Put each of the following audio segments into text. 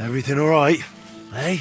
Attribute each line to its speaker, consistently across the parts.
Speaker 1: Everything all right, eh?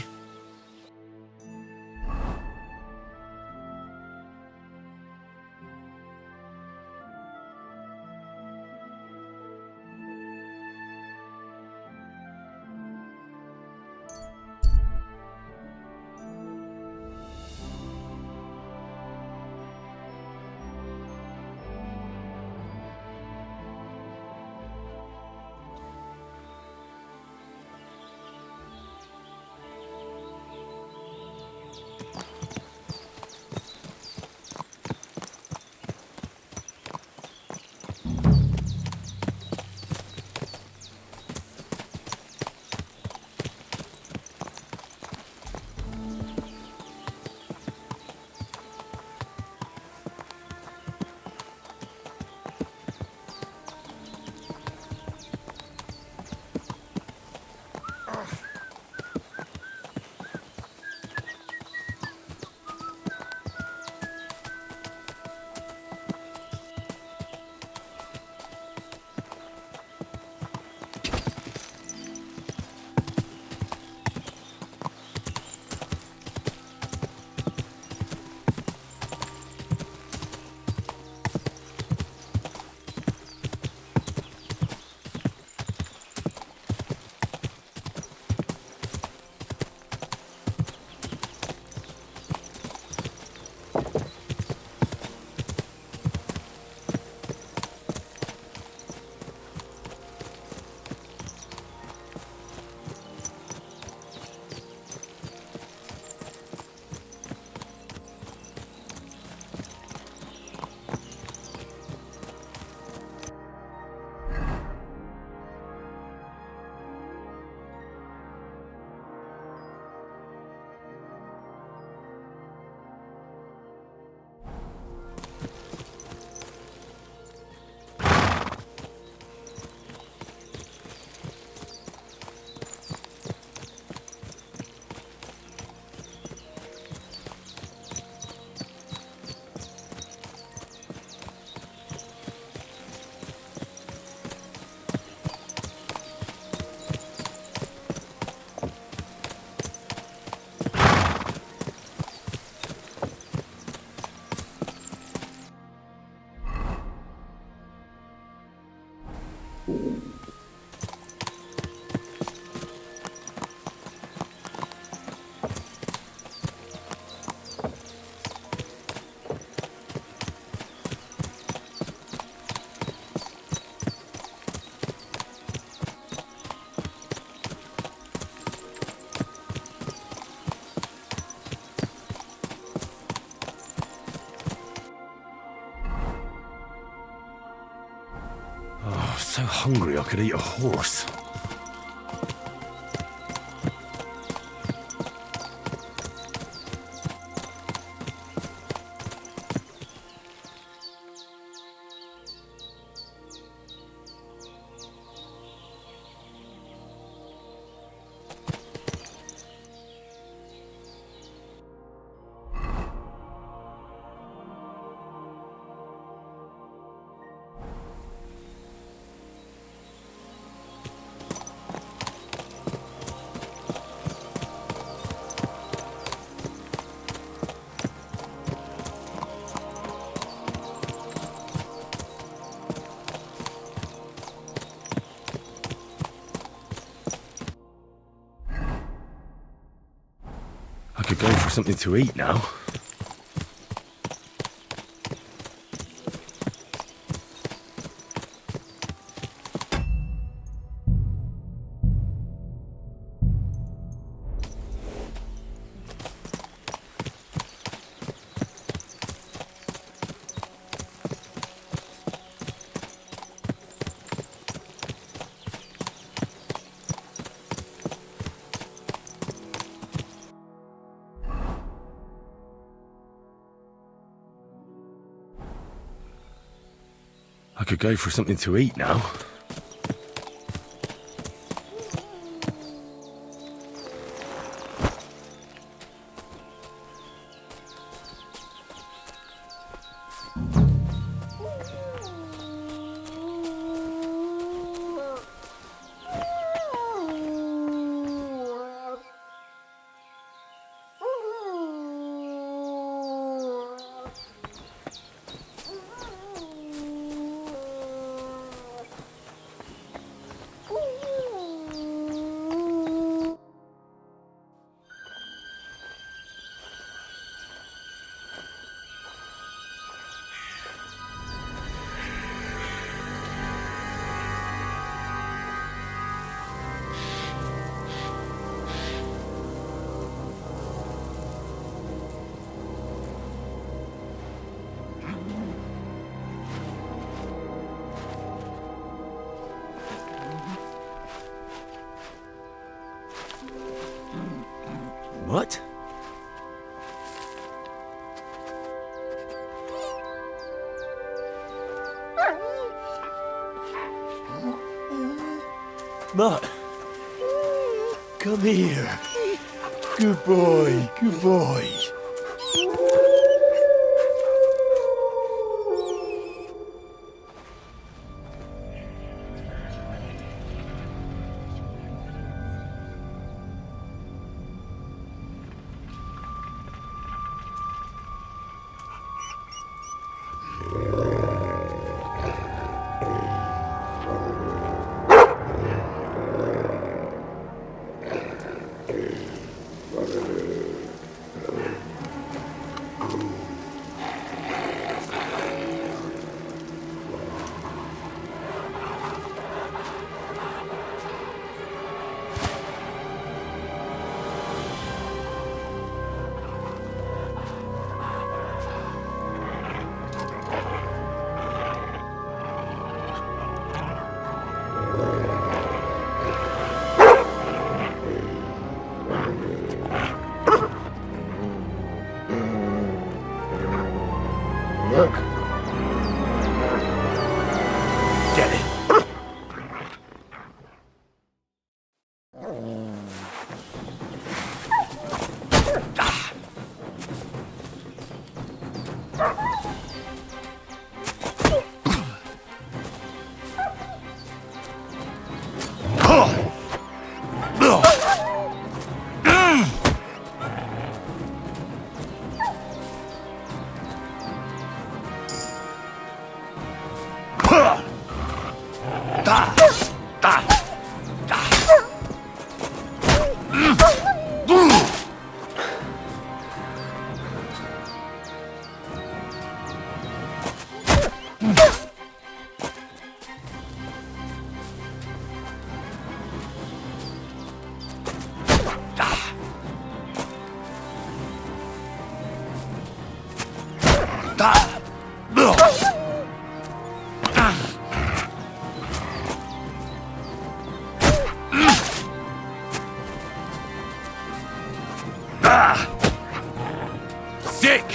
Speaker 1: Oh, so hungry I could eat a horse. I could go for something to eat now. I could go for something to eat now. What? Mutt, come here. Good boy, good boy. Get it. Sick!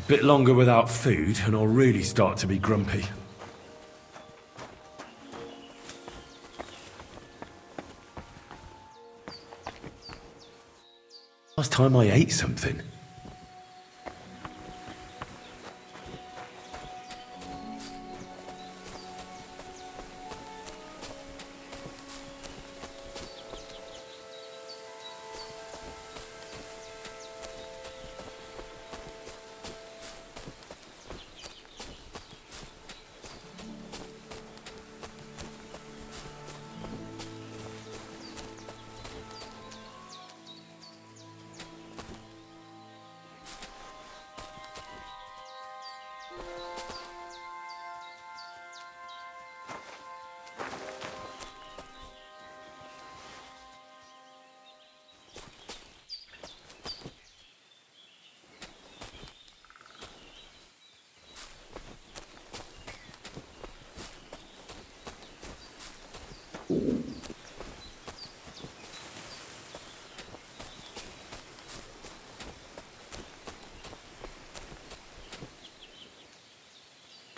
Speaker 1: Bit longer without food, and I'll really start to be grumpy. Last time I ate something.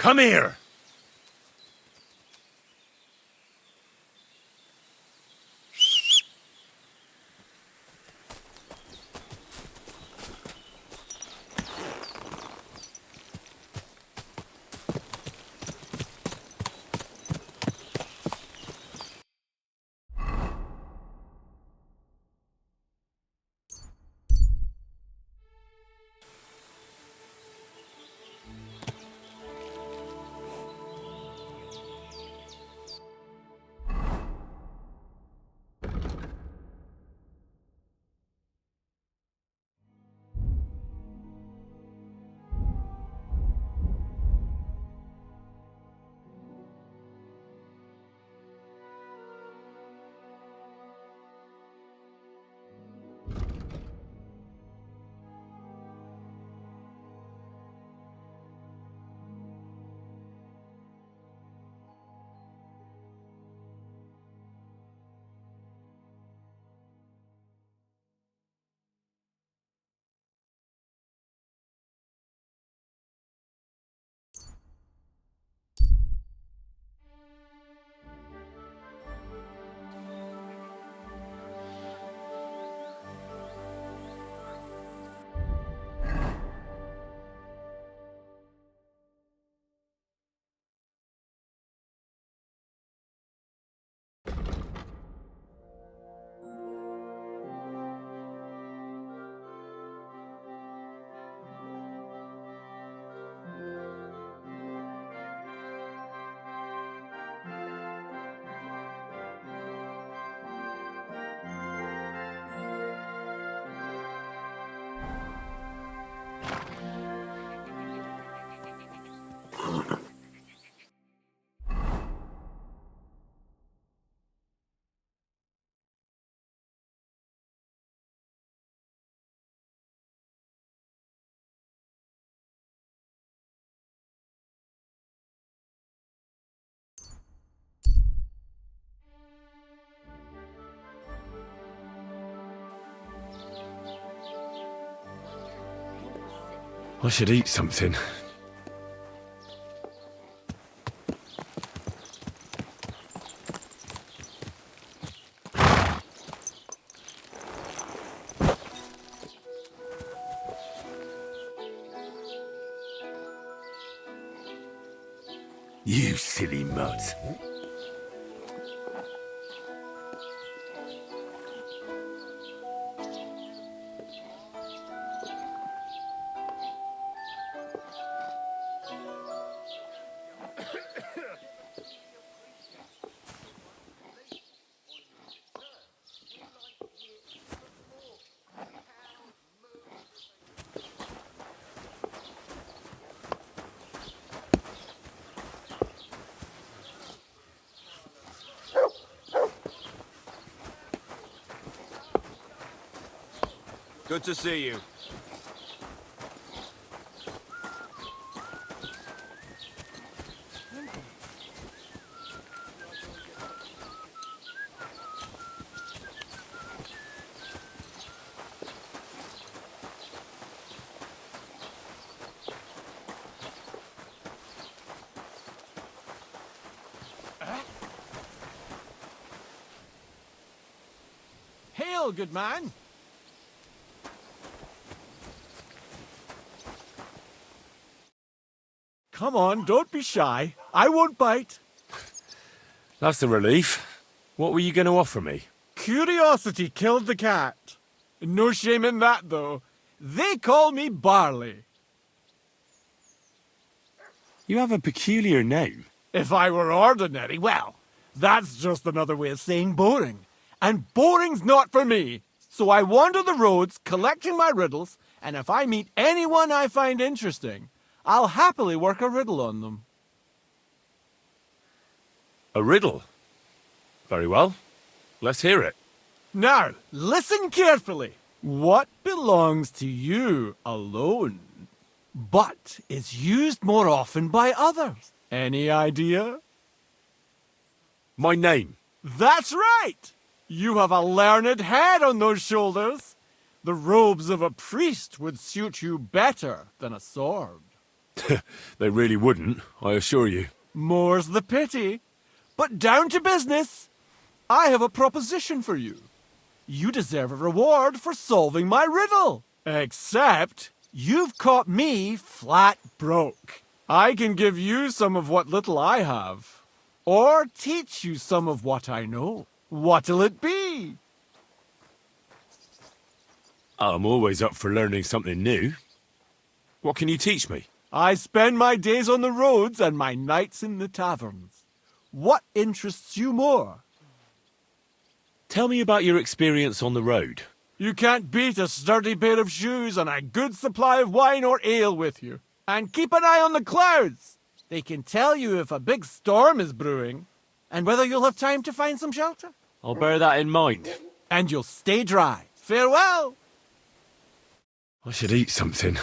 Speaker 1: Come here! I should eat something. You silly mutt.
Speaker 2: Good to see you.
Speaker 3: Farewell, good man. Come on, don't be shy. I won't bite.
Speaker 1: That's a relief. What were you going to offer me?
Speaker 3: Curiosity killed the cat. No shame in that, though. They call me Barley.
Speaker 1: You have a peculiar name.
Speaker 3: If I were ordinary, well, that's just another way of saying boring. And boring's not for me. So I wander the roads collecting my riddles, and if I meet anyone I find interesting, I'll happily work a riddle on them.
Speaker 1: A riddle? Very well. Let's hear it.
Speaker 3: Now, listen carefully. What belongs to you alone, but is used more often by others? Any idea?
Speaker 1: My name.
Speaker 3: That's right! You have a learned head on those shoulders. The robes of a priest would suit you better than a sword.
Speaker 1: They really wouldn't, I assure you.
Speaker 3: More's the pity. But down to business. I have a proposition for you. You deserve a reward for solving my riddle. Except, you've caught me flat broke. I can give you some of what little I have. Or teach you some of what I know. What'll it be?
Speaker 1: I'm always up for learning something new. What can you teach me?
Speaker 3: I spend my days on the roads and my nights in the taverns. What interests you more?
Speaker 1: Tell me about your experience on the road.
Speaker 3: You can't beat a sturdy pair of shoes and a good supply of wine or ale with you. And keep an eye on the clouds. They can tell you if a big storm is brewing and whether you'll have time to find some shelter.
Speaker 1: I'll bear that in mind.
Speaker 3: And you'll stay dry. Farewell!
Speaker 1: I should eat something.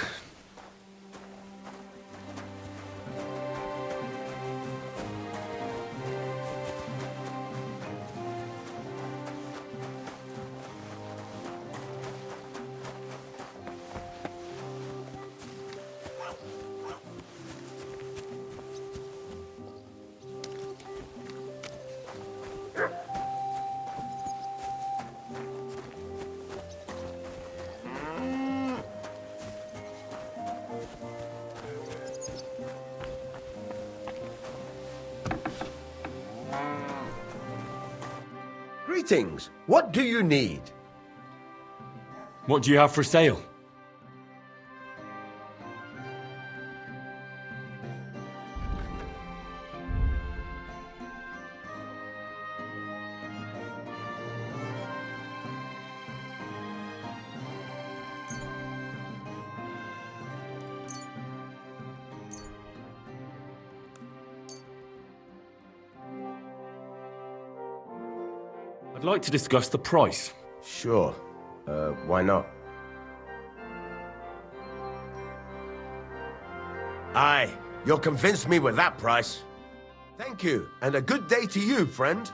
Speaker 4: Greetings. What do you need?
Speaker 1: What do you have for sale? I'd like to discuss the price.
Speaker 4: Sure. Why not? Aye, you'll convince me with that price. Thank you, and a good day to you, friend.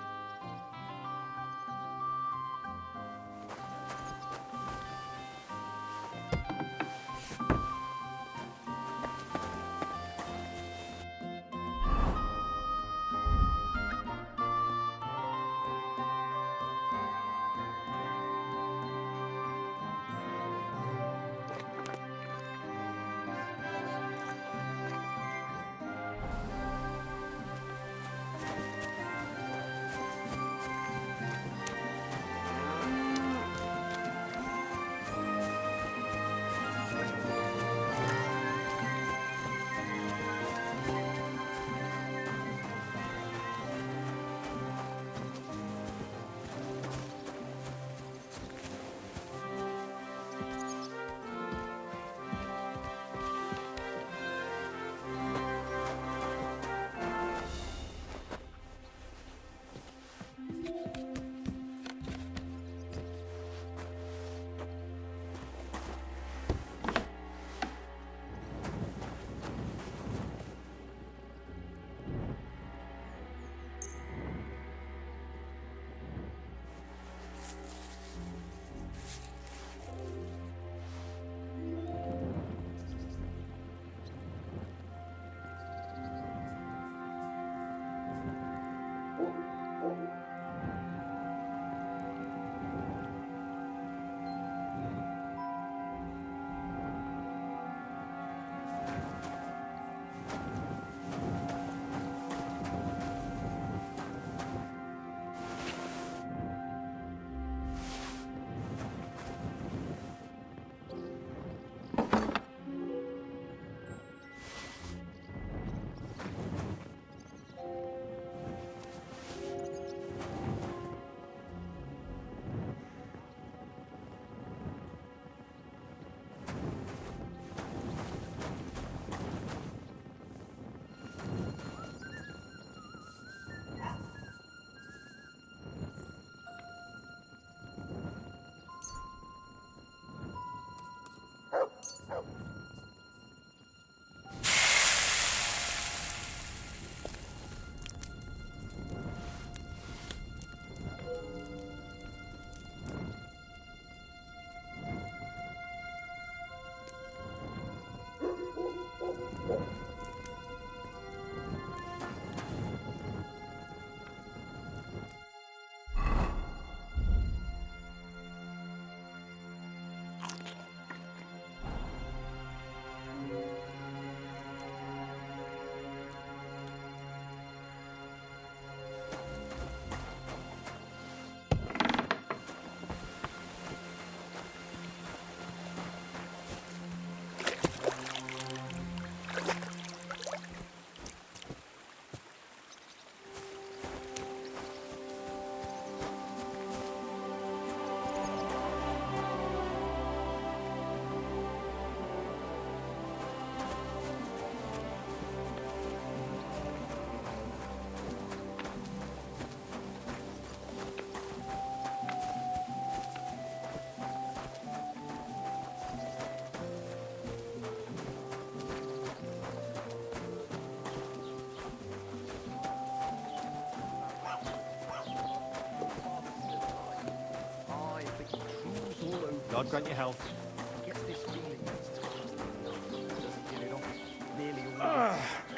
Speaker 5: God grant you health.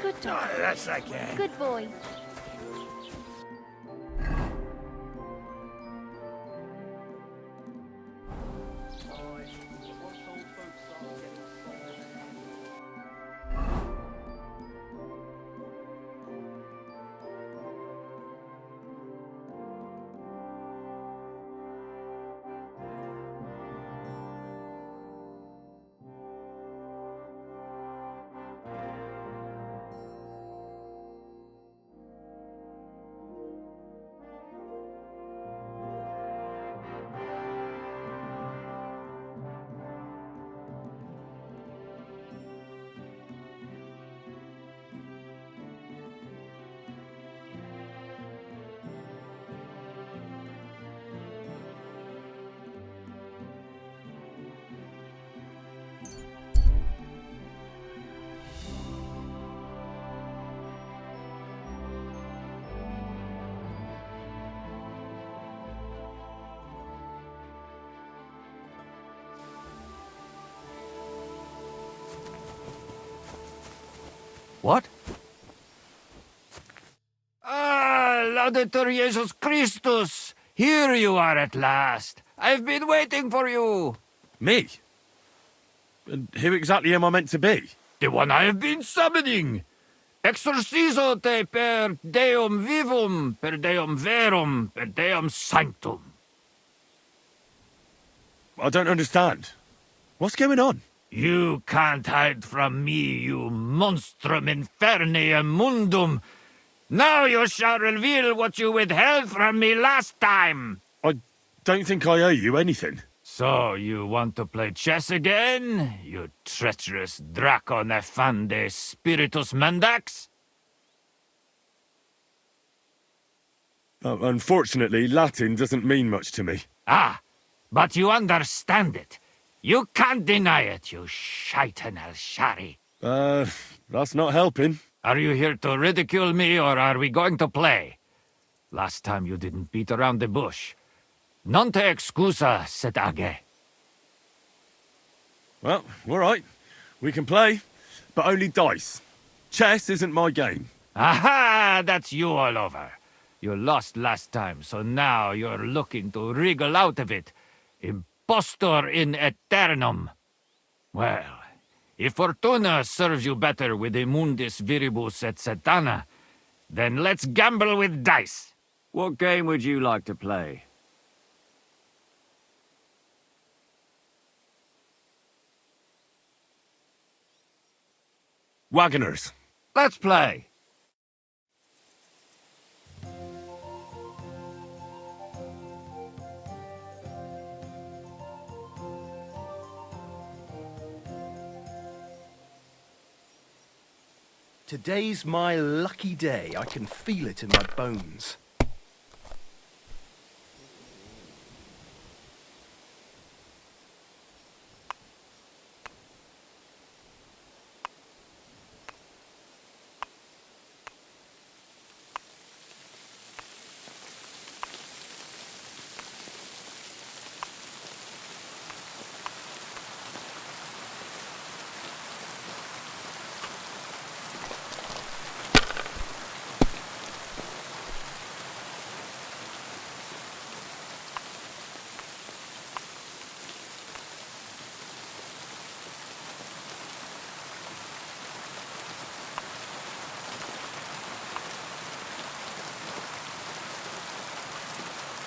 Speaker 6: Good dog.
Speaker 1: That's okay.
Speaker 6: Good boy.
Speaker 3: What?
Speaker 7: Ah, Laudetur Jesus Christus! Here you are at last. I've been waiting for you.
Speaker 1: Me? And who exactly am I meant to be?
Speaker 7: The one I have been summoning. Exorcizo te per deum vivum, per deum verum, per deum sanctum.
Speaker 1: I don't understand. What's going on?
Speaker 7: You can't hide from me, you monstrum infernium mundum. Now you shall reveal what you withheld from me last time.
Speaker 1: I don't think I owe you anything.
Speaker 7: So, you want to play chess again, you treacherous Draco nefande spiritus mendax?
Speaker 1: Unfortunately, Latin doesn't mean much to me.
Speaker 7: Ah, but you understand it. You can't deny it, you shaitan al-shari.
Speaker 1: That's not helping.
Speaker 7: Are you here to ridicule me, or are we going to play? Last time you didn't beat around the bush. Non te excusa, sed age.
Speaker 1: Well, all right. We can play, but only dice. Chess isn't my game.
Speaker 7: Aha! That's you all over. You lost last time, so now you're looking to wriggle out of it. Impostor in aeternum. Well, if Fortuna serves you better with Immundis Viribus et Satana, then let's gamble with dice.
Speaker 5: What game would you like to play?
Speaker 1: Wagoners.
Speaker 7: Let's play.
Speaker 8: Today's my lucky day. I can feel it in my bones.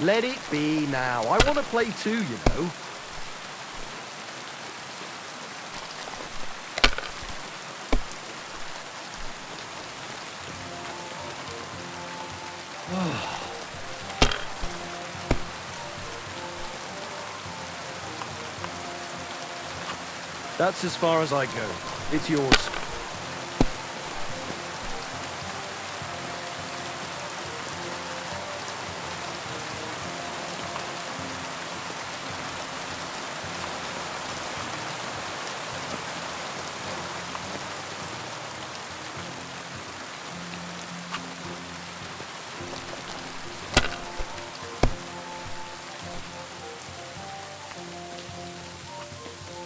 Speaker 8: Let it be now. I want to play too, you know. That's as far as I go. It's yours.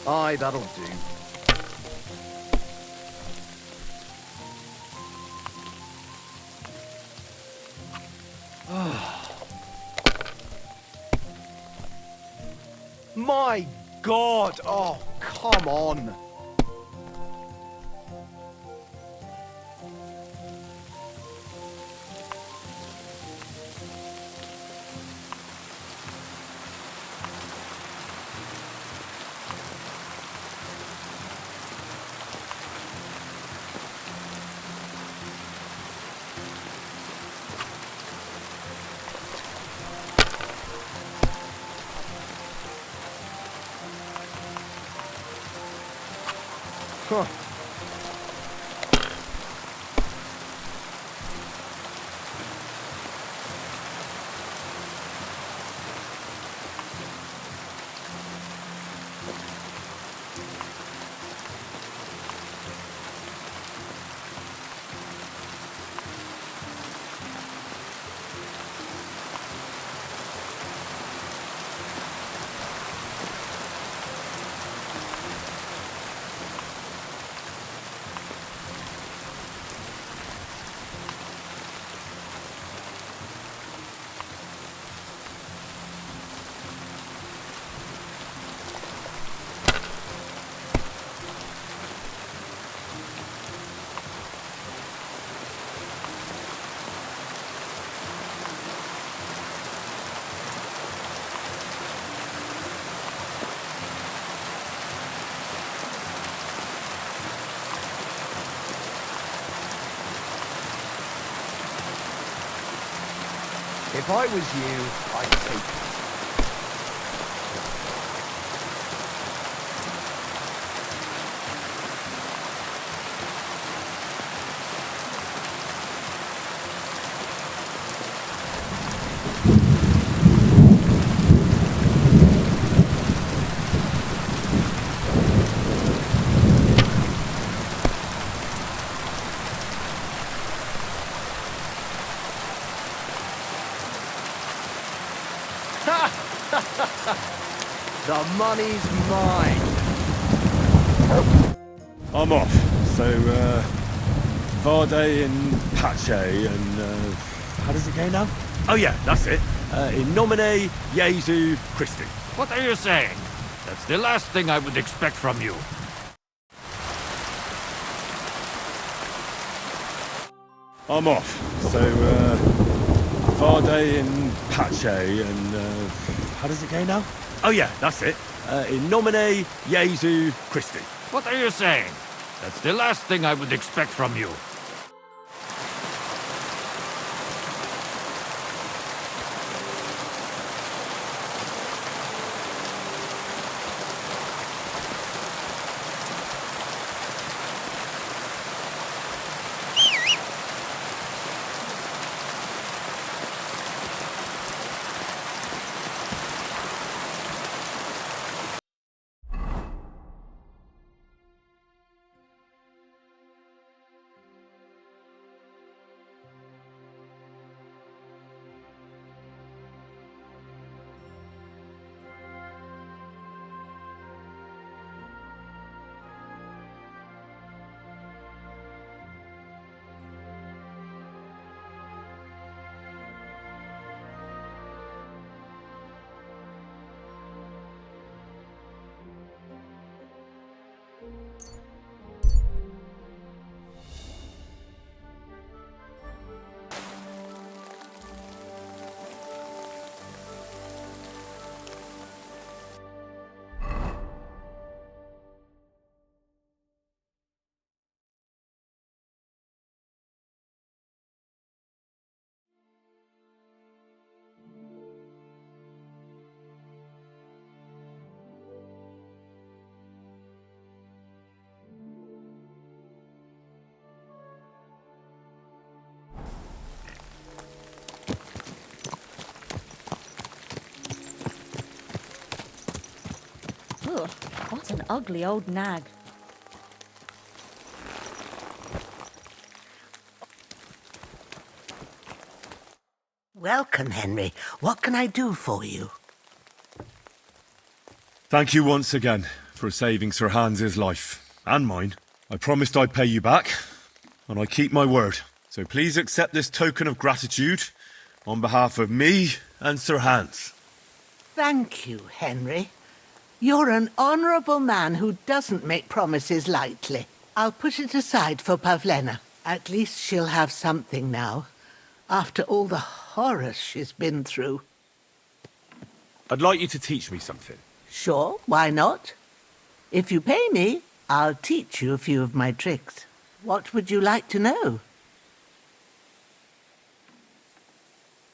Speaker 8: Aye, that'll do. My God! Oh, come on! Huh. If I was you, I'd take it. The money's mine.
Speaker 1: I'm off. So, Vade in Pace and, how does it go now? Oh yeah, that's it. In nomine Jesu Christi.
Speaker 7: What are you saying? That's the last thing I would expect from you.
Speaker 1: I'm off. So, Vade in Pace and, how does it go now? Oh yeah, that's it. In nomine Jesu Christi.
Speaker 7: What are you saying? That's the last thing I would expect from you.
Speaker 6: Ugh, what an ugly old nag.
Speaker 9: Welcome, Henry. What can I do for you?
Speaker 1: Thank you once again for saving Sir Hans's life, and mine. I promised I'd pay you back, and I keep my word. So please accept this token of gratitude on behalf of me and Sir Hans.
Speaker 9: Thank you, Henry. You're an honourable man who doesn't make promises lightly. I'll put it aside for Pavlena. At least she'll have something now, after all the horrors she's been through.
Speaker 1: I'd like you to teach me something.
Speaker 9: Sure, why not? If you pay me, I'll teach you a few of my tricks. What would you like to know?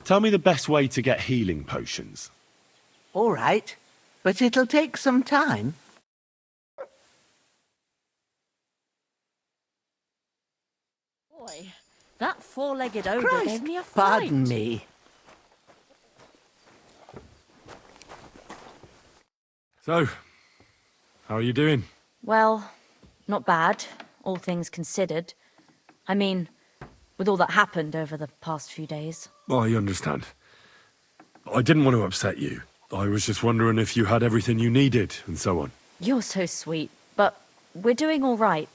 Speaker 1: Tell me the best way to get healing potions.
Speaker 9: All right, but it'll take some time.
Speaker 6: Boy, that four-legged ogre
Speaker 9: Christ,
Speaker 6: gave me a fright.
Speaker 9: pardon me.
Speaker 1: So, how are you doing?
Speaker 6: Well, not bad, all things considered. I mean, with all that happened over the past few days.
Speaker 1: I understand. I didn't want to upset you. I was just wondering if you had everything you needed, and so on.
Speaker 6: You're so sweet, but we're doing all right.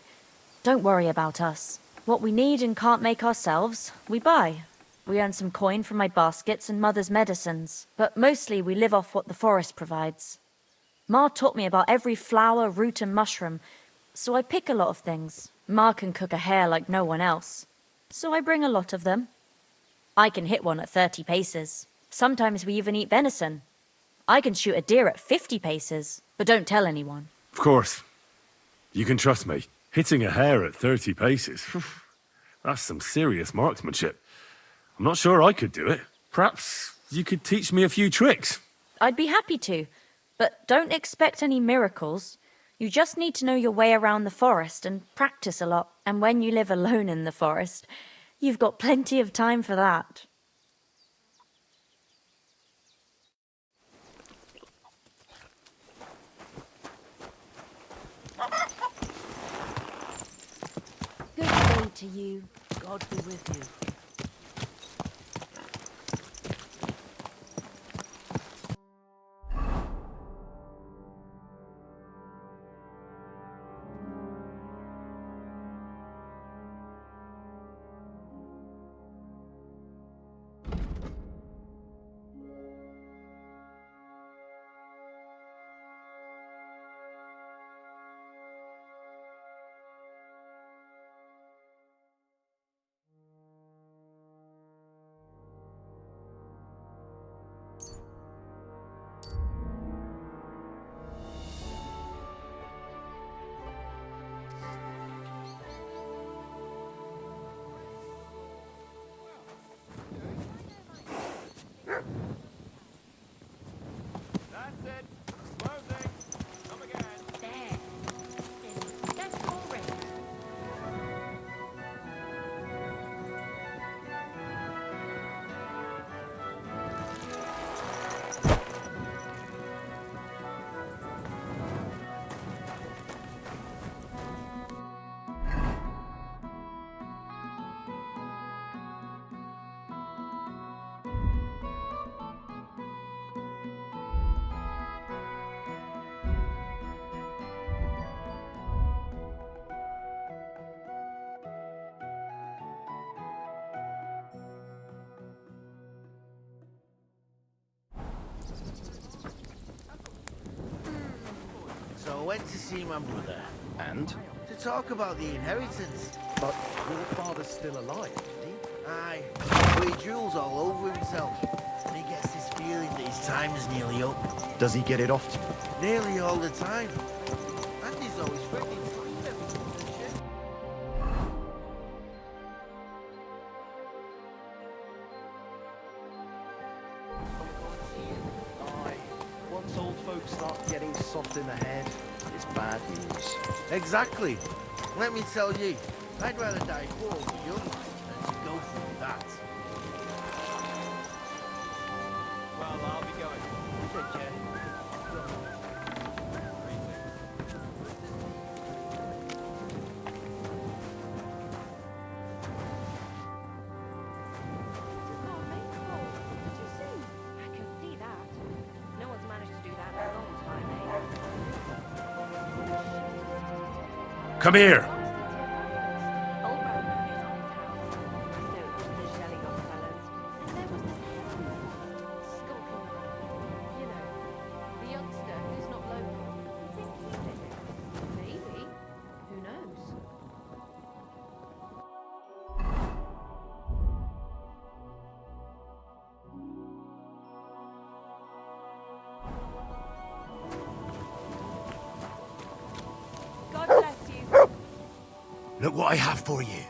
Speaker 6: Don't worry about us. What we need and can't make ourselves, we buy. We earn some coin from my baskets and Mother's medicines, but mostly we live off what the forest provides. Ma taught me about every flower, root and mushroom, so I pick a lot of things. Ma can cook a hare like no one else, so I bring a lot of them. I can hit one at 30 paces. Sometimes we even eat venison. I can shoot a deer at 50 paces, but don't tell anyone.
Speaker 1: Of course. You can trust me. Hitting a hare at 30 paces, that's some serious marksmanship. I'm not sure I could do it. Perhaps you could teach me a few tricks.
Speaker 6: I'd be happy to, but don't expect any miracles. You just need to know your way around the forest and practice a lot. And when you live alone in the forest, you've got plenty of time for that. Good day to you.
Speaker 9: God be with you.
Speaker 2: That's it. Closing. Come again.
Speaker 6: There. That's already.
Speaker 10: So I went to see my brother
Speaker 8: And?
Speaker 10: to talk about the inheritance.
Speaker 8: But your father's still alive, isn't he?
Speaker 10: Aye, but he drools all over himself. And he gets this feeling that his time is nearly up.
Speaker 8: Does he get it often?
Speaker 10: Nearly all the time. And he's always ready.
Speaker 8: Aye. Once old folks start getting soft in the head, it's bad news.
Speaker 10: Exactly. Let me tell you, I'd rather die poor or young than to go through that.
Speaker 2: Well, I'll be going.
Speaker 10: Take care.
Speaker 11: I could see that. No one's managed to do that in a long time, eh?
Speaker 1: Come here.
Speaker 4: Look what I have for you.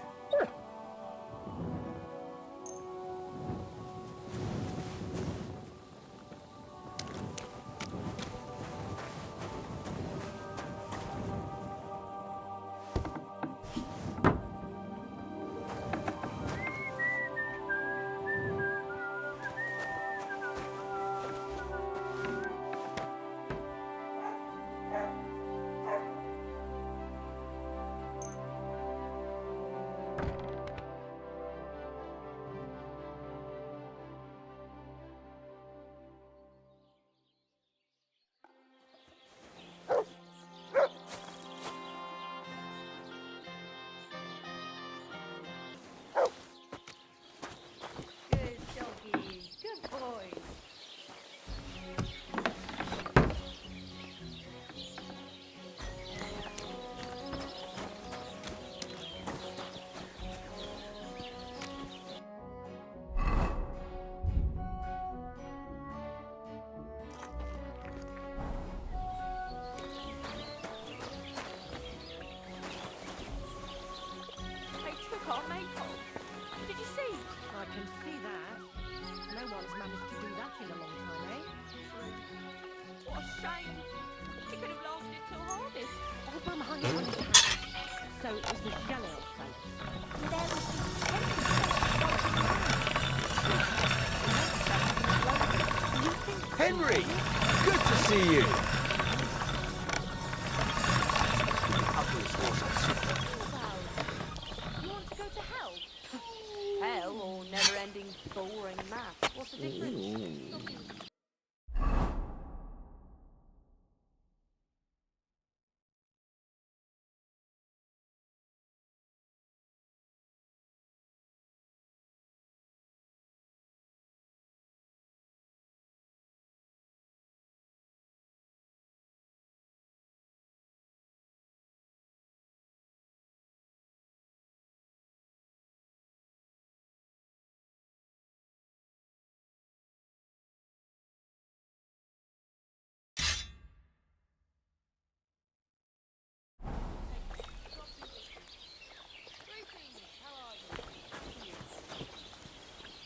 Speaker 4: Henry! Good to see you!
Speaker 6: You want to go to hell? Hell or never-ending boring math? What's the difference?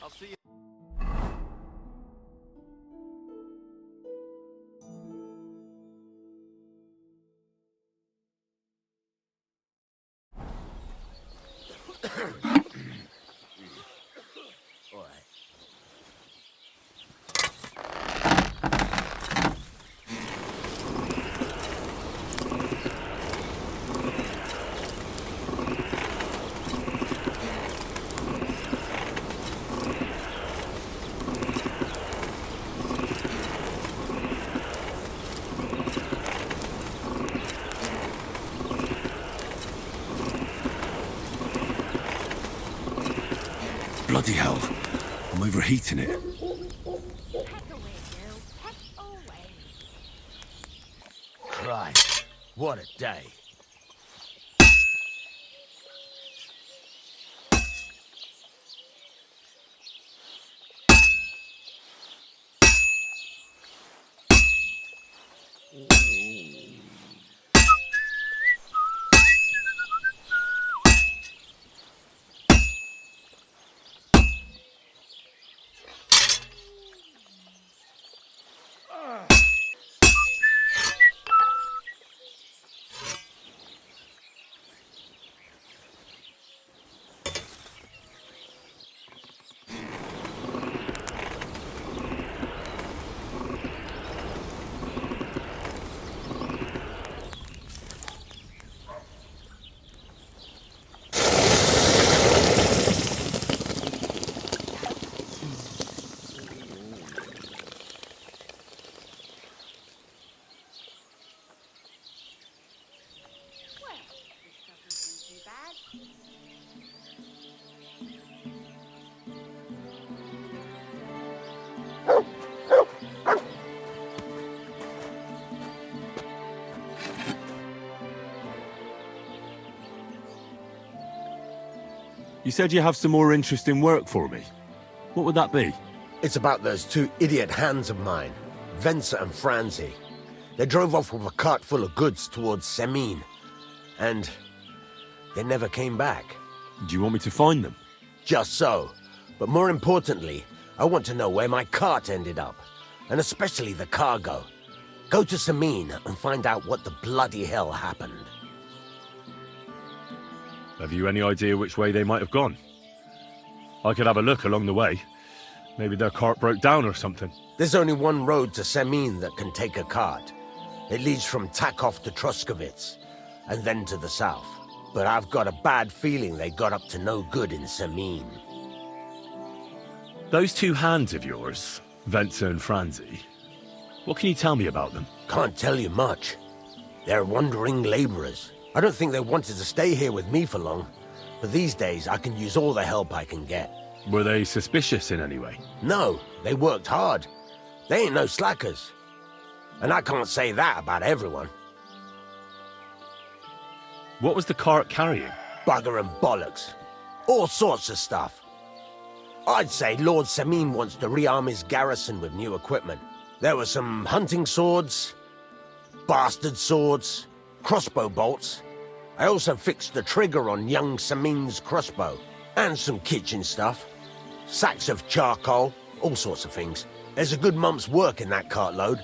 Speaker 2: I'll see you.
Speaker 1: Bloody hell. I'm overheating it.
Speaker 4: Christ, what a day.
Speaker 1: You said you have some more interesting work for me. What would that be?
Speaker 4: It's about those two idiot hands of mine, Venser and Franzi. They drove off with a cart full of goods towards Semin, and they never came back.
Speaker 1: Do you want me to find them?
Speaker 4: Just so. But more importantly, I want to know where my cart ended up, and especially the cargo. Go to Semin and find out what the bloody hell happened.
Speaker 1: Have you any idea which way they might have gone? I could have a look along the way. Maybe their cart broke down or something.
Speaker 4: There's only one road to Semin that can take a cart. It leads from Takov to Troskovitz, and then to the south. But I've got a bad feeling they got up to no good in Semin.
Speaker 1: Those two hands of yours, Venser and Franzi, what can you tell me about them?
Speaker 4: Can't tell you much. They're wandering laborers. I don't think they wanted to stay here with me for long, but these days I can use all the help I can get.
Speaker 1: Were they suspicious in any way?
Speaker 4: No, they worked hard. They ain't no slackers. And I can't say that about everyone.
Speaker 1: What was the cart carrying?
Speaker 4: Bugger and bollocks. All sorts of stuff. I'd say Lord Semin wants to rearm his garrison with new equipment. There were some hunting swords, bastard swords, crossbow bolts. I also fixed the trigger on young Semin's crossbow. And some kitchen stuff. Sacks of charcoal, all sorts of things. There's a good month's work in that cartload.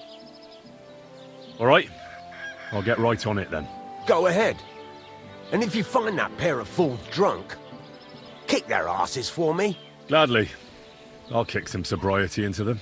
Speaker 1: All right. I'll get right on it then.
Speaker 4: Go ahead. And if you find that pair of fools drunk, kick their asses for me.
Speaker 1: Gladly. I'll kick some sobriety into them.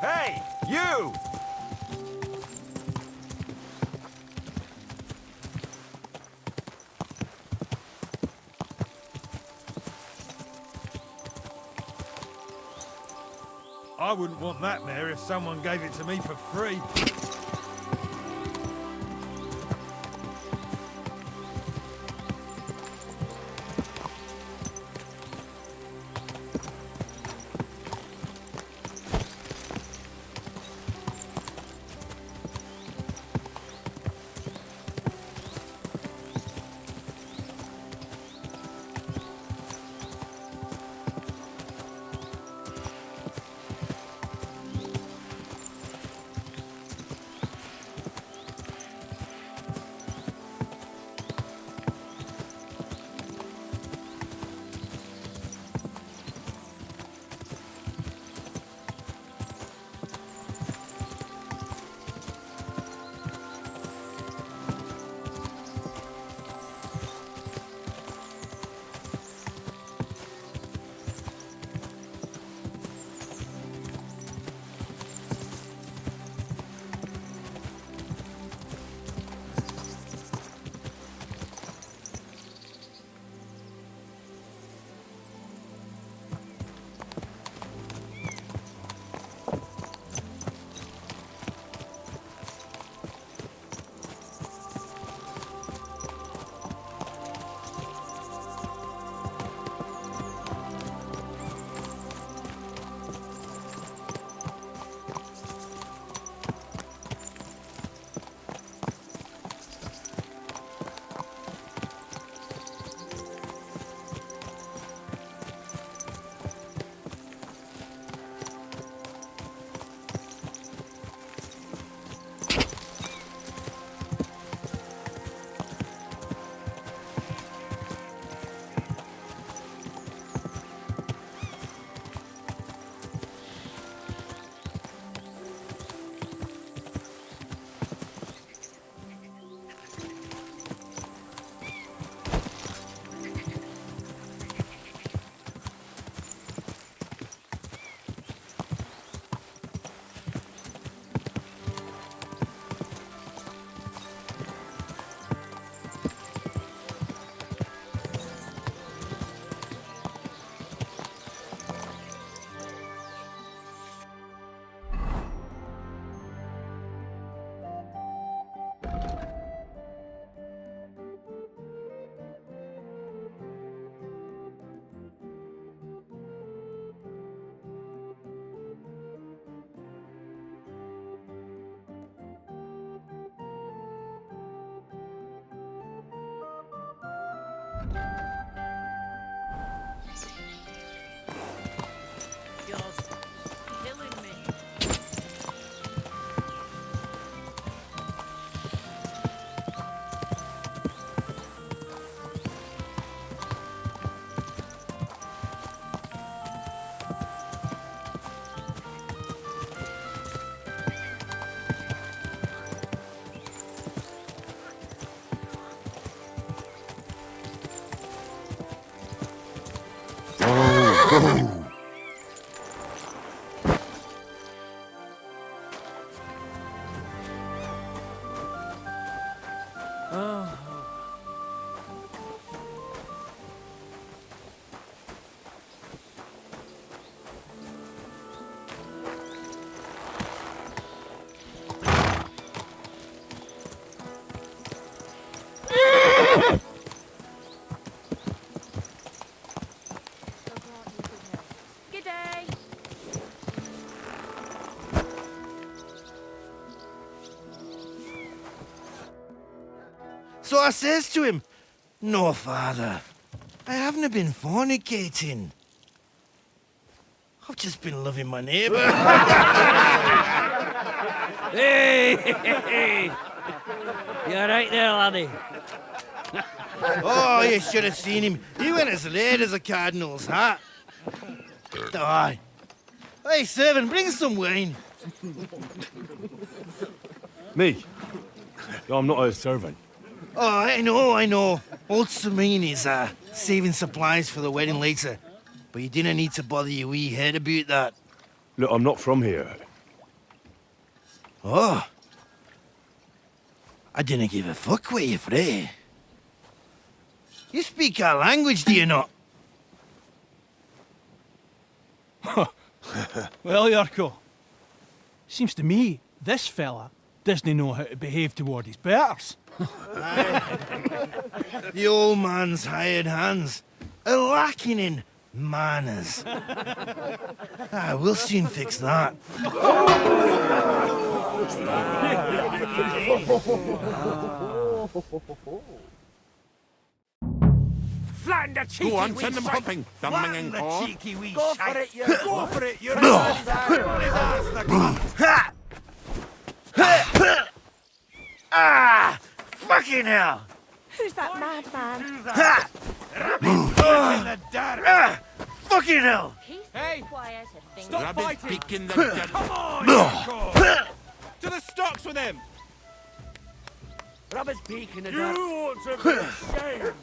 Speaker 2: Hey, you!
Speaker 7: I wouldn't want that mare if someone gave it to me for free.
Speaker 10: So I says to him, "No, father, I haven't been fornicating. I've just been loving my neighbour."
Speaker 11: Hey! You alright there, laddie?
Speaker 10: Oh, you should have seen him. He went as red as a cardinal's hat. Aye. Hey, servant, bring some wine.
Speaker 1: Me? I'm not a servant.
Speaker 10: Oh, I know. Old Samine is saving supplies for the wedding later. But you didn't need to bother your wee head about that.
Speaker 1: Look, I'm not from here.
Speaker 10: Oh. I didn't give a fuck what you pray. You speak our language, do you not?
Speaker 3: Well, Yurko, seems to me this fella doesn't know how to behave toward his betters.
Speaker 10: The old man's hired hands are lacking in manners. We'll soon fix that.
Speaker 7: Flatten the cheeky
Speaker 2: Go on,
Speaker 7: wee
Speaker 2: send them
Speaker 7: shite.
Speaker 2: hopping. Thumbing and caw.
Speaker 10: cheeky wee
Speaker 7: Go
Speaker 10: shite.
Speaker 7: for it, you. Go for it. You're on his ass, the cunt.
Speaker 10: Ah! Fucking hell!
Speaker 6: Who's that madman?
Speaker 10: Ha!
Speaker 7: In the dirt.
Speaker 10: Ah! Fucking hell!
Speaker 3: Hey,
Speaker 6: Quiet and think.
Speaker 3: stop
Speaker 2: Rabbit
Speaker 3: fighting!
Speaker 2: beak in the dirt.
Speaker 7: Come on, Yurko.
Speaker 3: To the stocks with him!
Speaker 11: Rub his beak in the
Speaker 7: You
Speaker 11: dirt.
Speaker 7: ought to be ashamed.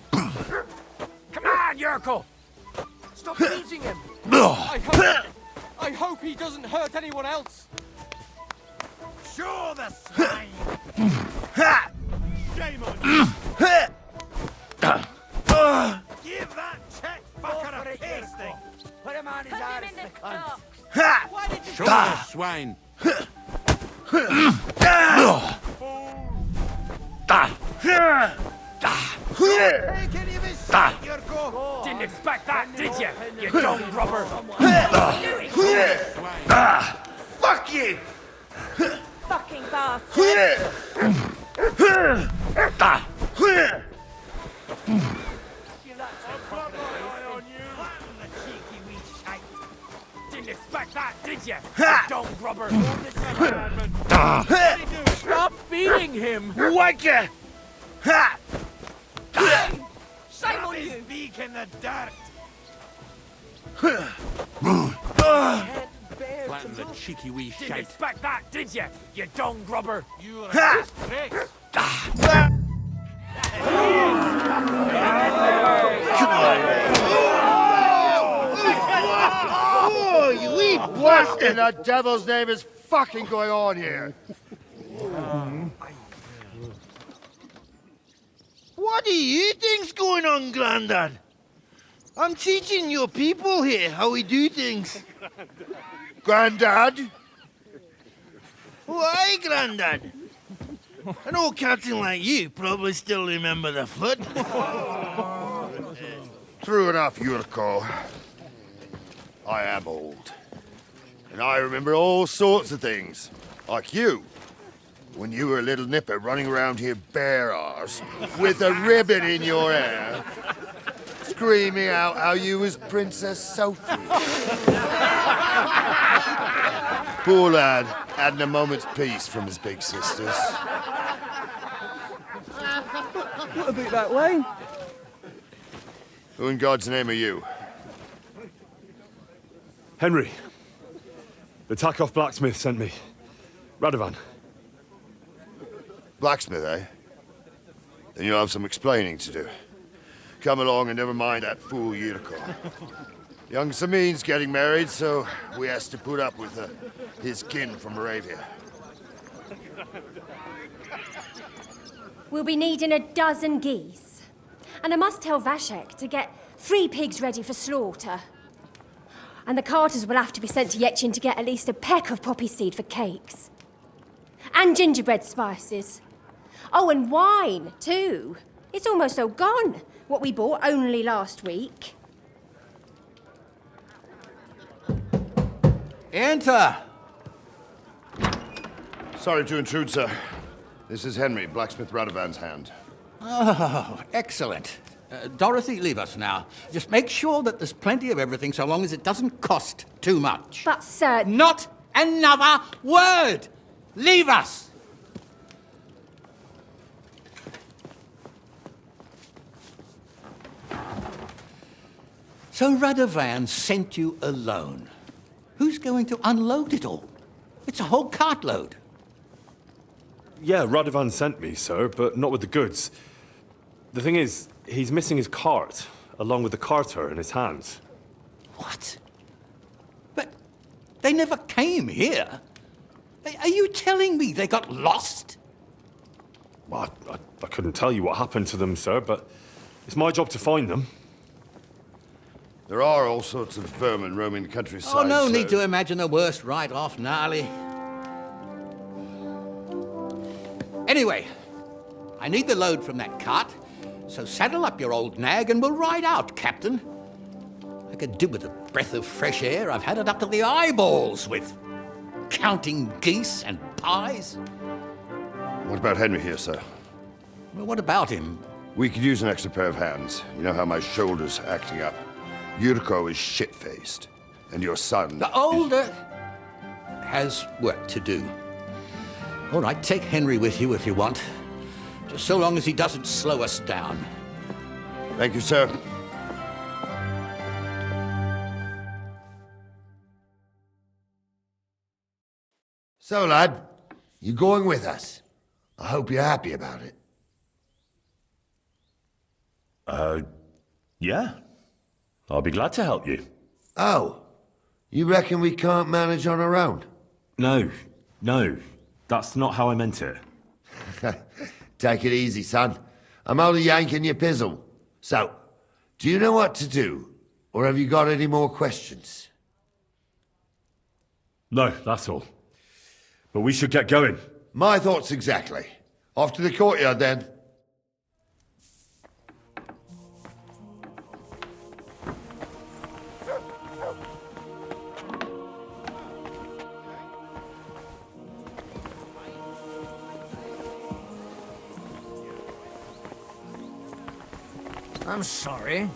Speaker 7: Come on, Yurko.
Speaker 11: Stop beating him.
Speaker 3: I hope he doesn't hurt anyone else!
Speaker 7: Show the swine.
Speaker 10: Ha!
Speaker 7: Shame on you. Give that check fucker a pasting.
Speaker 11: Put him on his
Speaker 6: Put him
Speaker 11: arse,
Speaker 6: in the
Speaker 11: the cunt.
Speaker 6: stocks.
Speaker 10: Ha!
Speaker 3: Why did you...
Speaker 2: Show the swine.
Speaker 7: Take any of his shit, Yurko. Didn't expect that, did you? You dumb rubber.
Speaker 2: Swine.
Speaker 10: Fuck you!
Speaker 6: Fucking bastard.
Speaker 7: Didn't expect that, did you?
Speaker 10: Ha!
Speaker 7: Dumb rubber.
Speaker 3: Stop feeding him!
Speaker 10: Wanker! Ha!
Speaker 7: Shame on you. Beak in the dirt.
Speaker 2: Flatten the cheeky wee
Speaker 7: Didn't
Speaker 2: shite.
Speaker 7: expect that, did you? You dung grubber.
Speaker 3: You are
Speaker 10: Ha!
Speaker 3: a disgrace!
Speaker 10: Oh, you wee
Speaker 12: What in the devil's name is fucking going on here?
Speaker 10: What do you think's going on, Grandad? I'm teaching your people here how we do things.
Speaker 12: Grandad?
Speaker 10: Why, Grandad? An old captain like you probably still remember the flood.
Speaker 12: True enough, Yurko. I am old. And I remember all sorts of things. Like you. When you were a little nipper running around here bare arse with a ribbon in your hair screaming out how you was Princess Sophie. Poor lad, hadn't a moment's peace from his big sisters.
Speaker 11: What about that wine?
Speaker 12: Who in God's name are you?
Speaker 1: Henry. The Takoff blacksmith sent me. Radovan.
Speaker 12: Blacksmith, eh? Then you'll have some explaining to do. Come along and never mind that fool Yurko. Young Samin's getting married, so we has to put up with his kin from Moravia.
Speaker 13: We'll be needing a dozen geese. And I must tell Vashek to get 3 pigs ready for slaughter. And the carters will have to be sent to Yetchin to get at least a peck of poppy seed for cakes. And gingerbread spices. Oh, and wine, too. It's almost all gone, what we bought only last week.
Speaker 14: Enter!
Speaker 12: Sorry to intrude, sir. This is Henry, blacksmith Radovan's hand.
Speaker 14: Oh, excellent. Dorothy, leave us now. Just make sure that there's plenty of everything so long as it doesn't cost too much.
Speaker 13: But, sir...
Speaker 14: Not another word! Leave us! So Radovan sent you alone. Who's going to unload it all? It's a whole cartload.
Speaker 1: Yeah, Radovan sent me, sir, but not with the goods. The thing is, he's missing his cart, along with the carter in his hands.
Speaker 14: What? But they never came here. Are you telling me they got lost?
Speaker 1: Well, I couldn't tell you what happened to them, sir, but it's my job to find them.
Speaker 12: There are all sorts of vermin roaming the countryside.
Speaker 14: Oh, no
Speaker 12: so...
Speaker 14: need to imagine the worst right off, gnarly. Anyway, I need the load from that cart, so saddle up your old nag and we'll ride out, Captain. I could do with a breath of fresh air. I've had it up to the eyeballs with counting geese and pies.
Speaker 12: What about Henry here, sir?
Speaker 14: Well, what about him?
Speaker 12: We could use an extra pair of hands. You know how my shoulder's acting up. Yurko is shit-faced, and your son...
Speaker 14: The older has work to do. All right, take Henry with you if you want. Just so long as he doesn't slow us down.
Speaker 12: Thank you, sir.
Speaker 15: So, lad, you going with us? I hope you're happy about it.
Speaker 1: Yeah. I'll be glad to help you.
Speaker 15: Oh, you reckon we can't manage on our own?
Speaker 1: No. That's not how I meant it.
Speaker 15: Take it easy, son. I'm only yanking your pizzle. So, do you know what to do? Or have you got any more questions?
Speaker 1: No, that's all. But we should get going.
Speaker 15: My thoughts exactly. Off to the courtyard, then.
Speaker 11: I'm sorry.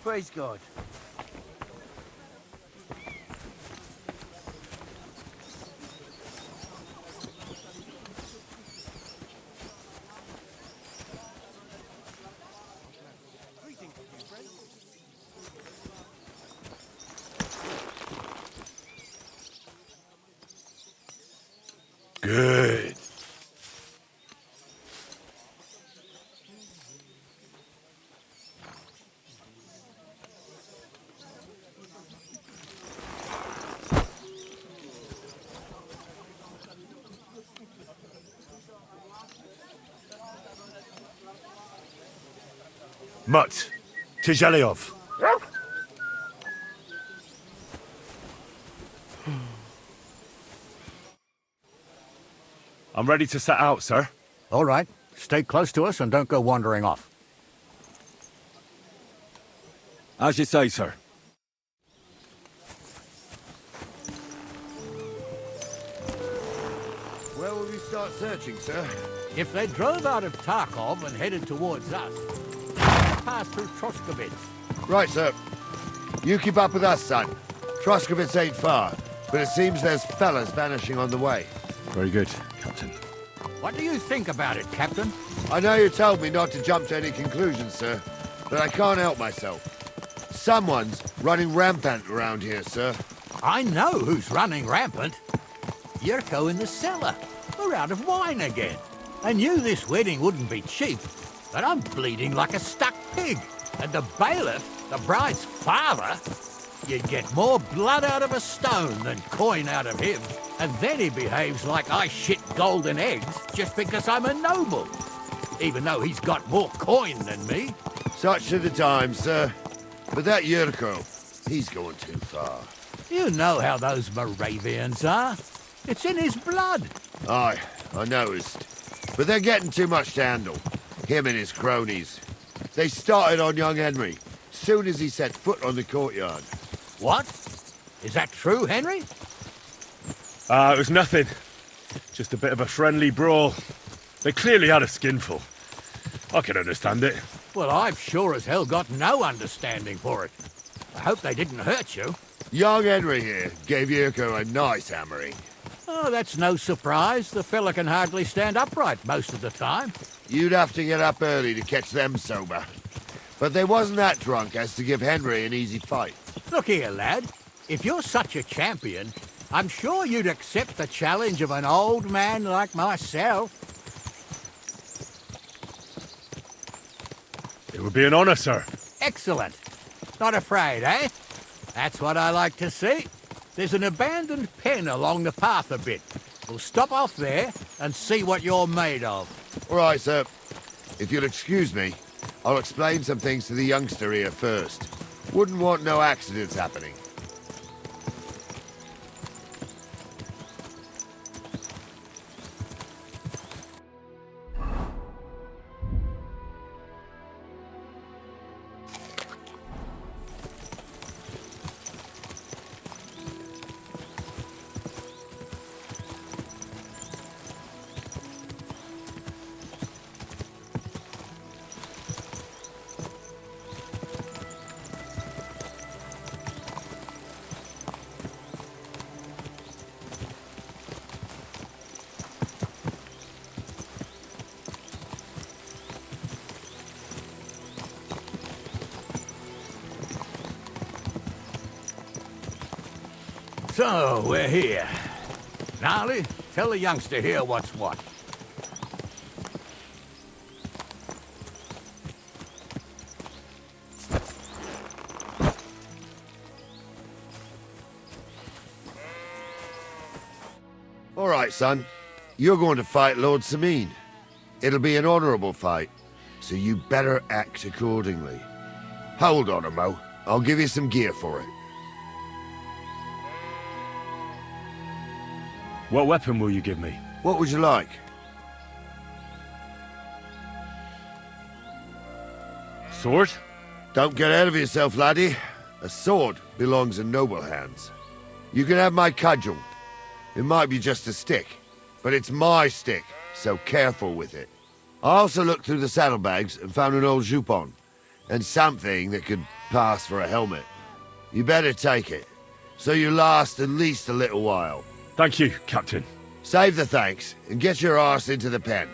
Speaker 11: Praise God.
Speaker 1: Good. Mutt, Tijeliov. I'm ready to set out, sir.
Speaker 16: All right. Stay close to us and don't go wandering off.
Speaker 1: As you say, sir.
Speaker 15: Where will we start searching, sir?
Speaker 7: If they drove out of Tarkov and headed towards us, pass through Troshkovitz.
Speaker 15: Right, sir. You keep up with us, son. Troshkovitz ain't far, but it seems there's fellas vanishing on the way.
Speaker 1: Very good, Captain.
Speaker 7: What do you think about it, Captain?
Speaker 15: I know you told me not to jump to any conclusions, sir, but I can't help myself. Someone's running rampant around here, sir.
Speaker 7: I know who's running rampant. Yurko in the cellar. We're out of wine again. I knew this wedding wouldn't be cheap, but I'm bleeding like a stuck pig. And the bailiff, the bride's father, you'd get more blood out of a stone than coin out of him. And then he behaves like I shit golden eggs just because I'm a noble. Even though he's got more coin than me.
Speaker 15: Such are the times, sir. But that Yurko, he's going too far.
Speaker 7: You know how those Moravians are. It's in his blood.
Speaker 15: Aye, I noticed. But they're getting too much to handle. Him and his cronies. They started on young Henry, soon as he set foot on the courtyard.
Speaker 7: What? Is that true, Henry?
Speaker 1: It was nothing. Just a bit of a friendly brawl. They clearly had a skinful. I can understand it.
Speaker 7: Well, I've sure as hell got no understanding for it. I hope they didn't hurt you.
Speaker 15: Young Henry here gave Yurko a nice hammering.
Speaker 7: Oh, that's no surprise. The fella can hardly stand upright most of the time.
Speaker 15: You'd have to get up early to catch them sober. But they wasn't that drunk as to give Henry an easy fight.
Speaker 7: Look here, lad. If you're such a champion, I'm sure you'd accept the challenge of an old man like myself.
Speaker 1: It would be an honor, sir.
Speaker 7: Excellent. Not afraid, eh? That's what I like to see. There's an abandoned pen along the path a bit. We'll stop off there and see what you're made of.
Speaker 15: All right, sir. If you'll excuse me, I'll explain some things to the youngster here first. Wouldn't want no accidents happening.
Speaker 7: So, we're here. Gnarly, tell the youngster here what's what.
Speaker 15: All right, son. You're going to fight Lord Sameen. It'll be an honorable fight, so you better act accordingly. Hold on, Mo. I'll give you some gear for it.
Speaker 1: What weapon will you give me?
Speaker 15: What would you like?
Speaker 1: Sword?
Speaker 15: Don't get ahead of yourself, laddie. A sword belongs in noble hands. You can have my cudgel. It might be just a stick, but it's my stick, so careful with it. I also looked through the saddlebags and found an old jupon, and something that could pass for a helmet. You better take it, so you last at least a little while.
Speaker 1: Thank you, Captain.
Speaker 15: Save the thanks, and get your arse into the pen.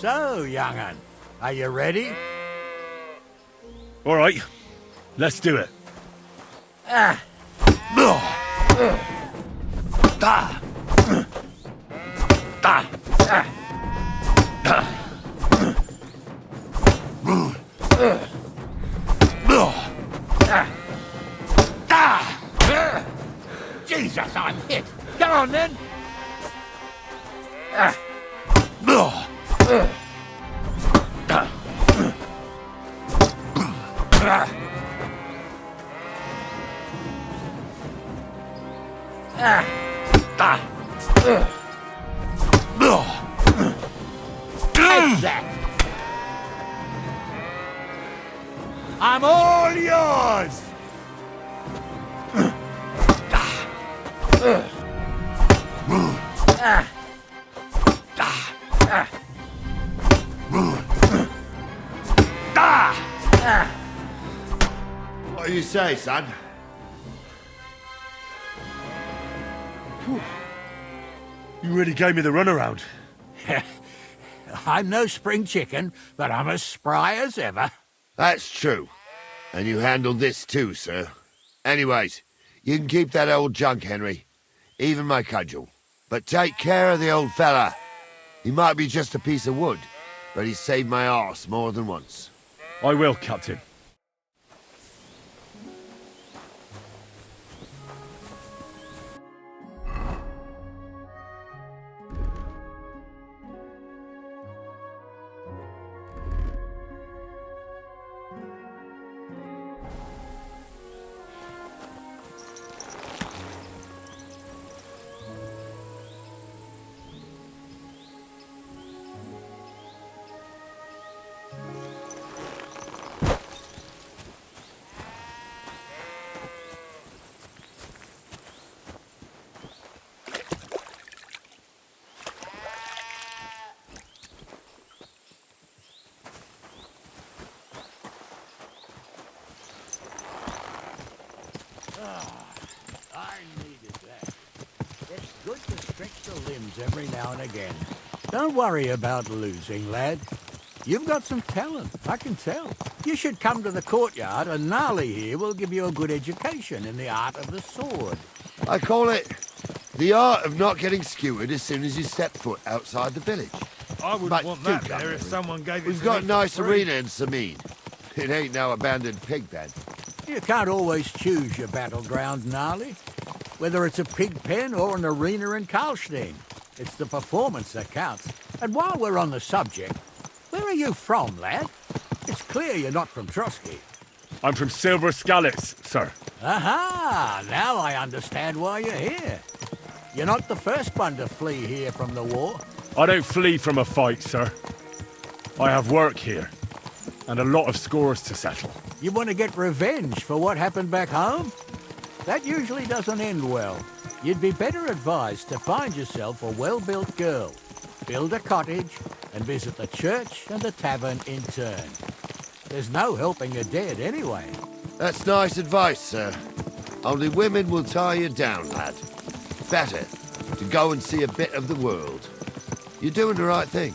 Speaker 16: So, young'un, are you ready?
Speaker 1: All right, let's do it.
Speaker 7: Jesus, I'm hit. Come on, then. Take that. I'm all yours.
Speaker 15: What do you say, son?
Speaker 1: You really gave me the runaround.
Speaker 16: I'm no spring chicken, but I'm as spry as ever.
Speaker 15: That's true. And you handled this too, sir. Anyways, you can keep that old junk, Henry. Even my cudgel. But take care of the old fella. He might be just a piece of wood, but he's saved my arse more than once.
Speaker 1: I will, Captain.
Speaker 16: I needed that. It's good to stretch the limbs every now and again. Don't worry about losing, lad. You've got some talent, I can tell. You should come to the courtyard, and Gnarly here will give you a good education in the art of the sword.
Speaker 15: I call it the art of not getting skewered as soon as you step foot outside the village.
Speaker 3: I wouldn't
Speaker 15: But
Speaker 3: want
Speaker 15: do
Speaker 3: that
Speaker 15: come,
Speaker 3: there if
Speaker 15: Henry.
Speaker 3: someone gave it
Speaker 15: We've
Speaker 3: to
Speaker 15: got
Speaker 3: me
Speaker 15: a
Speaker 3: for
Speaker 15: nice
Speaker 3: free.
Speaker 15: arena in Sameen. It ain't no abandoned pig pen.
Speaker 16: You can't always choose your battleground, Gnarly. Whether it's a pig pen or an arena in Karlstein. It's the performance that counts. And while we're on the subject, where are you from, lad? It's clear you're not from Trotsky.
Speaker 1: I'm from Henry of Skalitz, sir.
Speaker 16: Aha! Now I understand why you're here. You're not the first one to flee here from the war.
Speaker 1: I don't flee from a fight, sir. I have work here, and a lot of scores to settle.
Speaker 16: You want to get revenge for what happened back home? That usually doesn't end well. You'd be better advised to find yourself a well-built girl, build a cottage, and visit the church and the tavern in turn. There's no helping the dead anyway.
Speaker 15: That's nice advice, sir. Only women will tie you down, lad. Better to go and see a bit of the world. You're doing the right thing.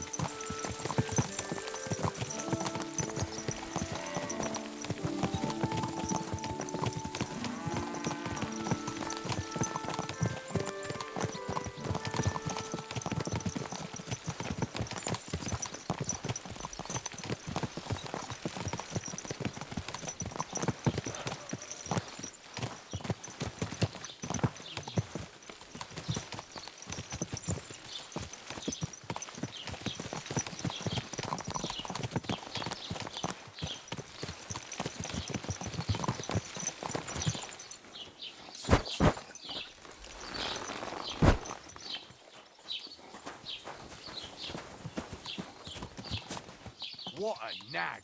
Speaker 7: What a nag.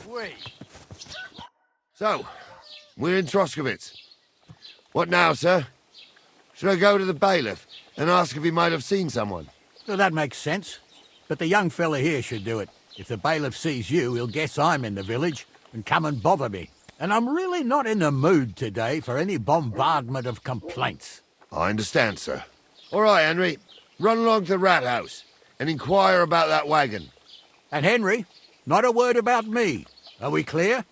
Speaker 7: Wait.
Speaker 15: So, we're in Troskowitz. What now, sir? Should I go to the bailiff and ask if he might have seen someone?
Speaker 16: Well, that makes sense. But the young fella here should do it. If the bailiff sees you, he'll guess I'm in the village and come and bother me. And I'm really not in the mood today for any bombardment of complaints.
Speaker 15: I understand, sir. All right, Henry. Run along to the rat house and inquire about that wagon.
Speaker 16: And Henry, not a word about me. Are we clear?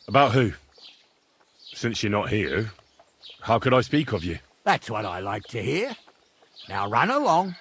Speaker 1: About who? Since you're not here, how could I speak of you?
Speaker 16: That's what I like to hear. Now run along.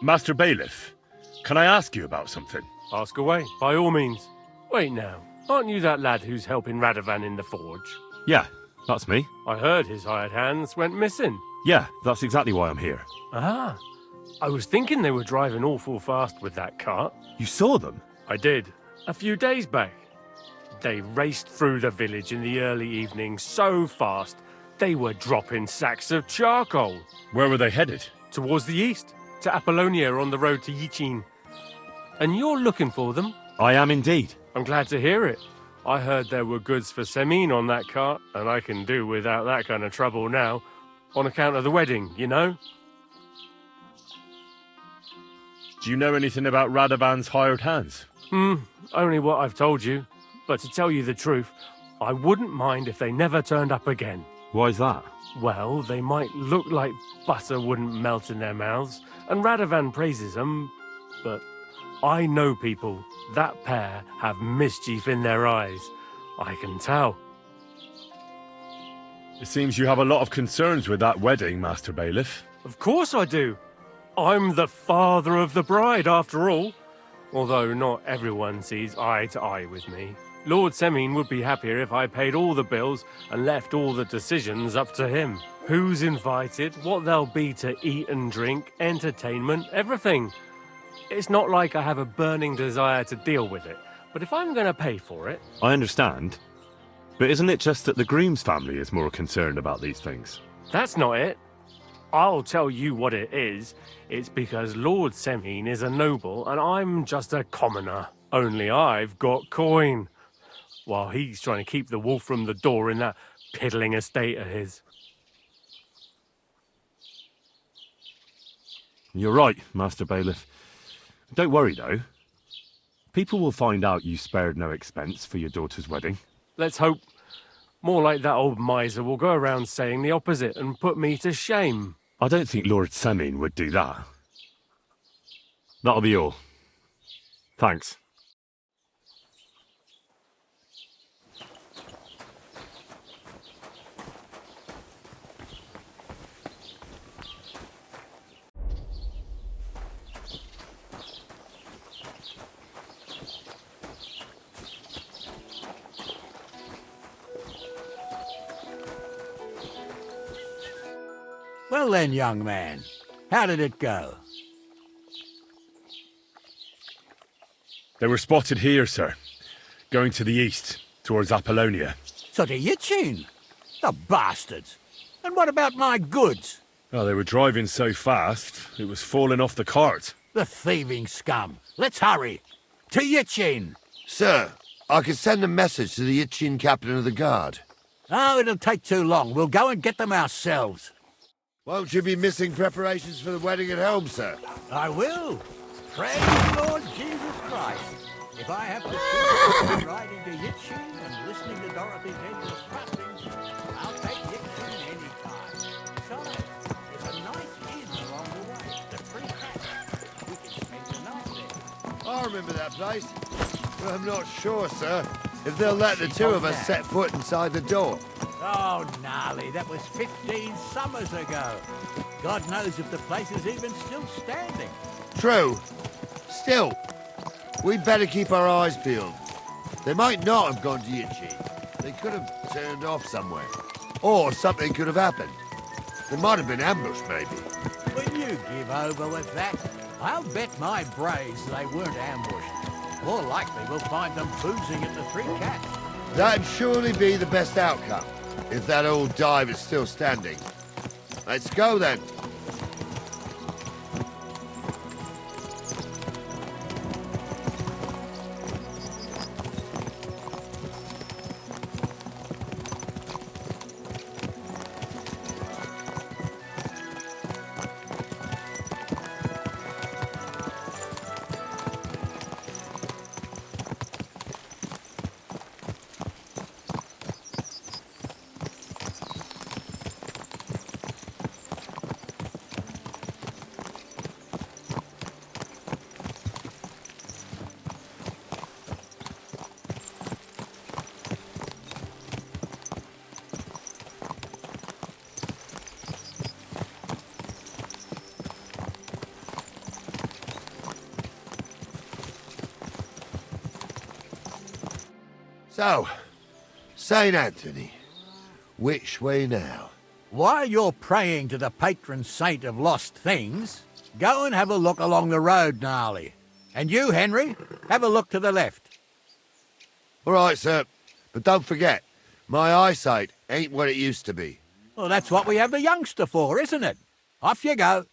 Speaker 1: Master Bailiff, can I ask you about something?
Speaker 17: Ask away, by all means. Wait now, aren't you that lad who's helping Radovan in the forge?
Speaker 1: Yeah, that's me.
Speaker 17: I heard his hired hands went missing.
Speaker 1: Yeah, that's exactly why I'm here.
Speaker 17: Ah, I was thinking they were driving awful fast with that cart.
Speaker 1: You saw them?
Speaker 17: I did, a few days back. They raced through the village in the early evening so fast, they were dropping sacks of charcoal.
Speaker 1: Where were they headed?
Speaker 17: Towards the east, to Apollonia on the road to Yichin. And you're looking for them?
Speaker 1: I am indeed.
Speaker 17: I'm glad to hear it. I heard there were goods for Semin on that cart, and I can do without that kind of trouble now, on account of the wedding, you know?
Speaker 1: Do you know anything about Radovan's hired hands?
Speaker 17: Only what I've told you. But to tell you the truth, I wouldn't mind if they never turned up again.
Speaker 1: Why's that?
Speaker 17: Well, they might look like butter wouldn't melt in their mouths, and Radovan praises them, but I know people. That pair have mischief in their eyes. I can tell.
Speaker 1: It seems you have a lot of concerns with that wedding, Master Bailiff.
Speaker 17: Of course I do. I'm the father of the bride, after all. Although not everyone sees eye to eye with me. Lord Semin would be happier if I paid all the bills and left all the decisions up to him. Who's invited, what there'll be to eat and drink, entertainment, everything. It's not like I have a burning desire to deal with it, but if I'm going to pay for it...
Speaker 1: I understand. But isn't it just that the groom's family is more concerned about these things?
Speaker 17: That's not it. I'll tell you what it is. It's because Lord Semin is a noble and I'm just a commoner. Only I've got coin. While he's trying to keep the wolf from the door in that piddling estate of his.
Speaker 1: You're right, Master Bailiff. Don't worry, though. People will find out you spared no expense for your daughter's wedding.
Speaker 17: Let's hope. More like that old miser will go around saying the opposite and put me to shame.
Speaker 1: I don't think Lord Semin would do that. That'll be all. Thanks.
Speaker 16: Well then, young man, how did it go?
Speaker 1: They were spotted here, sir. Going to the east, towards Apollonia.
Speaker 16: So to Yichin? The bastards! And what about my goods?
Speaker 1: Oh, they were driving so fast, it was falling off the cart.
Speaker 16: The thieving scum. Let's hurry. To Yichin!
Speaker 15: Sir, I can send a message to the Yichin captain of the guard.
Speaker 16: Oh, it'll take too long. We'll go and get them ourselves.
Speaker 15: Won't you be missing preparations for the wedding at home, sir?
Speaker 16: I will. Praise the Lord Jesus Christ. If I have to choose riding to Yichin and listening to Dorothy's endless fussing, I'll take Yichin any time. Besides, there's a nice inn along the way. The free cats. We can spend the night there.
Speaker 15: I remember that place. But I'm not sure, sir, if they'll let the two of us set foot inside the door.
Speaker 16: Oh, gnarly, that was 15 summers ago. God knows if the place is even still standing.
Speaker 15: True. Still, we'd better keep our eyes peeled. They might not have gone to Yichin. They could have turned off somewhere. Or something could have happened. They might have been ambushed, maybe.
Speaker 16: Will you give over with that? I'll bet my braves they weren't ambushed. More likely we'll find them boozing at the Three Cats.
Speaker 15: That'd surely be the best outcome, if that old dive is still standing. Let's go then. So, St. Anthony, which way now?
Speaker 16: While you're praying to the patron saint of lost things, go and have a look along the road, Gnarly. And you, Henry, have a look to the left.
Speaker 15: All right, sir. But don't forget, my eyesight ain't what it used to be.
Speaker 16: Well, that's what we have the youngster for, isn't it? Off you go.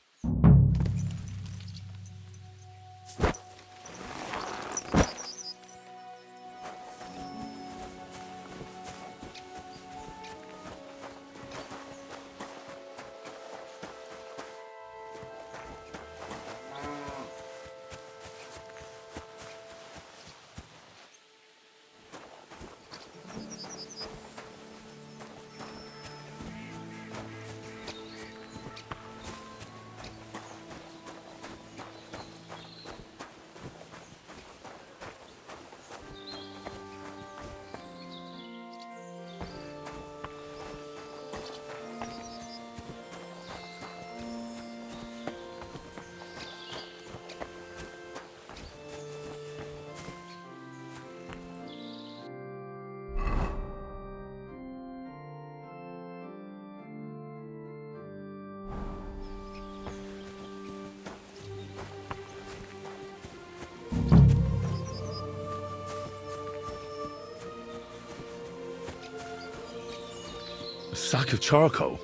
Speaker 1: A sack of charcoal?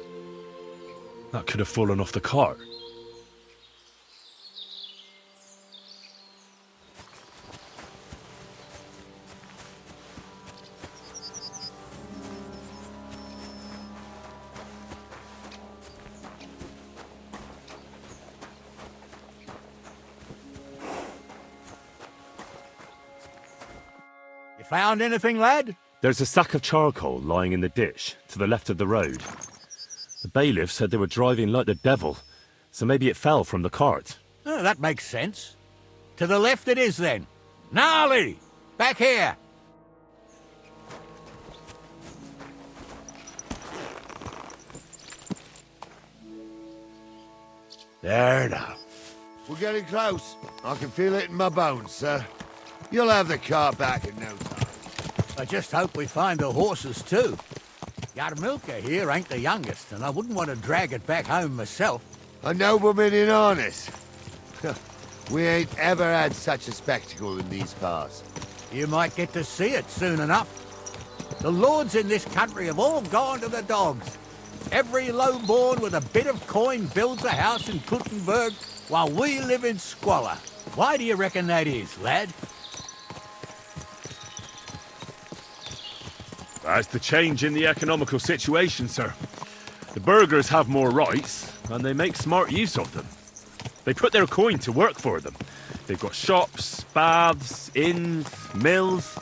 Speaker 1: That could have fallen off the cart.
Speaker 16: You found anything, lad?
Speaker 1: There's a sack of charcoal lying in the ditch to the left of the road. The bailiff said they were driving like the devil, so maybe it fell from the cart.
Speaker 16: Oh, that makes sense. To the left it is, then. Gnarly! Back here!
Speaker 15: There now. We're getting close. I can feel it in my bones, sir. You'll have the cart back in no time.
Speaker 16: I just hope we find the horses, too. Yarmilka here ain't the youngest, and I wouldn't want to drag it back home myself.
Speaker 15: A nobleman in harness. We ain't ever had such a spectacle in these parts.
Speaker 16: You might get to see it soon enough. The lords in this country have all gone to the dogs. Every lowborn with a bit of coin builds a house in Kuttenberg, while we live in squalor. Why do you reckon that is, lad?
Speaker 1: That's the change in the economical situation, sir. The burghers have more rights, and they make smart use of them. They put their coin to work for them. They've got shops, baths, inns, mills,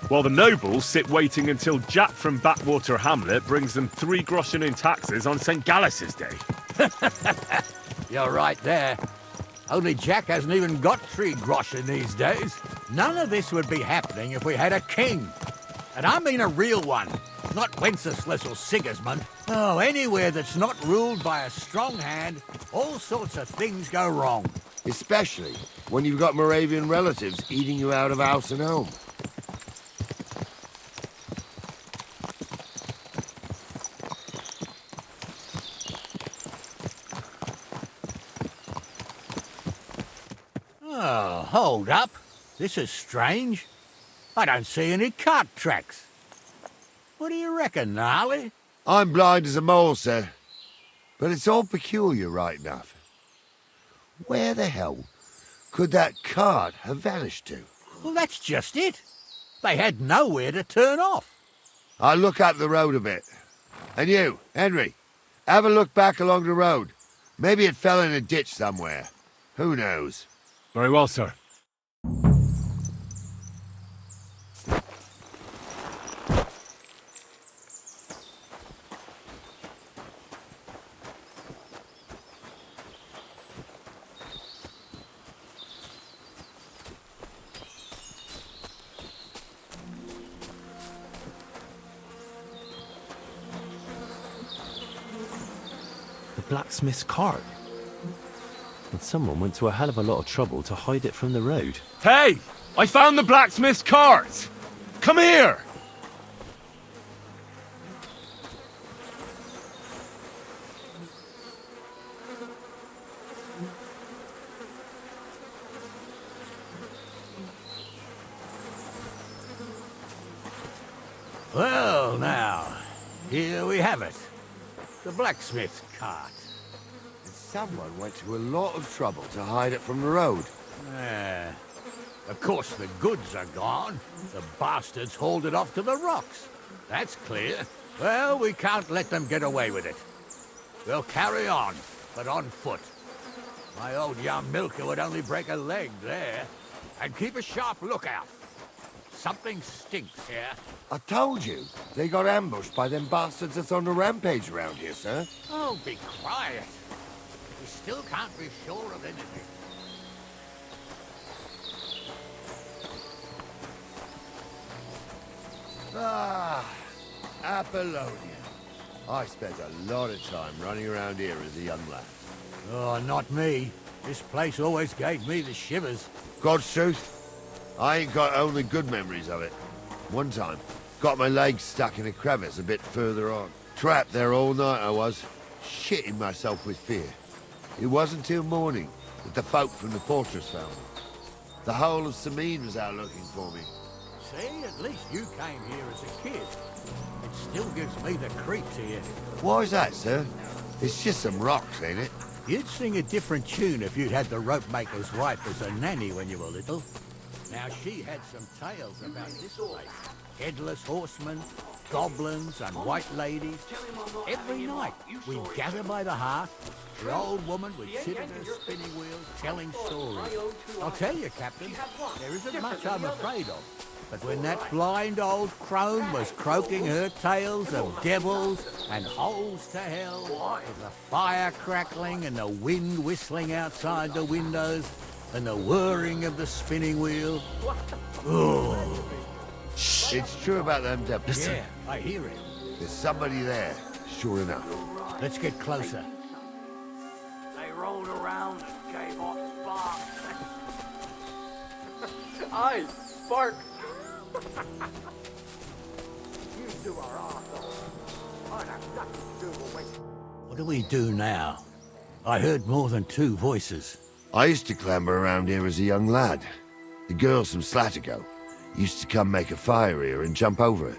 Speaker 1: while the nobles sit waiting until Jack from Backwater Hamlet brings them 3 groschen in taxes on St. Gallus's Day.
Speaker 16: You're right there. Only Jack hasn't even got 3 groschen these days. None of this would be happening if we had a king. And I mean a real one, not Wenceslas or Sigismund. Oh, anywhere that's not ruled by a strong hand, all sorts of things go wrong.
Speaker 15: Especially when you've got Moravian relatives eating you out of house and home.
Speaker 16: Oh, hold up. This is strange. I don't see any cart tracks. What do you reckon, Gnarly?
Speaker 15: I'm blind as a mole, sir. But it's all peculiar right enough. Where the hell could that cart have vanished to?
Speaker 16: Well, that's just it. They had nowhere to turn off.
Speaker 15: I'll look up the road a bit. And you, Henry, have a look back along the road. Maybe it fell in a ditch somewhere. Who knows?
Speaker 1: Very well, sir.
Speaker 18: Blacksmith's cart. And someone went to a hell of a lot of trouble to hide it from the road.
Speaker 1: Hey! I found the blacksmith's cart! Come here!
Speaker 16: Well, now, here we have it. The blacksmith's cart.
Speaker 15: Someone went to a lot of trouble to hide it from the road.
Speaker 16: Of course, the goods are gone. The bastards hauled it off to the rocks. That's clear. Well, we can't let them get away with it. We'll carry on, but on foot. My old young milker would only break a leg there. And keep a sharp lookout. Something stinks here.
Speaker 15: I told you, they got ambushed by them bastards that's on the rampage around here, sir.
Speaker 16: Oh, be quiet. We still can't be sure of anything.
Speaker 15: Ah, Apollonia. I spent a lot of time running around here as a young lad.
Speaker 16: Oh, not me. This place always gave me the shivers.
Speaker 15: God's truth, I ain't got only good memories of it. One time, got my legs stuck in a crevice a bit further on. Trapped there all night I was, shitting myself with fear. It wasn't till morning that the folk from the fortress found me. The whole of Sameen was out looking for me.
Speaker 16: See, at least you came here as a kid. It still gives me the creeps here.
Speaker 15: Why's that, sir? It's just some rocks, ain't it?
Speaker 16: You'd sing a different tune if you'd had the rope maker's wife as a nanny when you were little. Now, she had some tales about this place. Headless horsemen, goblins, and white ladies. Every night, we'd gather by the hearth. The old woman would sit at her spinning wheel, telling stories. I'll tell you, Captain, there isn't much I'm afraid of. But when that blind old crone was croaking her tales of devils and holes to hell, with the fire crackling and the wind whistling outside the windows, and the whirring of the spinning wheel. Oh.
Speaker 15: It's true about them devils.
Speaker 16: Yeah, I hear it.
Speaker 15: There's somebody there, sure enough.
Speaker 16: Let's get closer.
Speaker 11: They rolled around and gave off sparks. Aye, spark. You two are arseholes. I have nothing to do with it.
Speaker 16: What do we do now? I heard more than two voices.
Speaker 15: I used to clamber around here as a young lad. The girls from Slatigo used to come make a fire here and jump over it.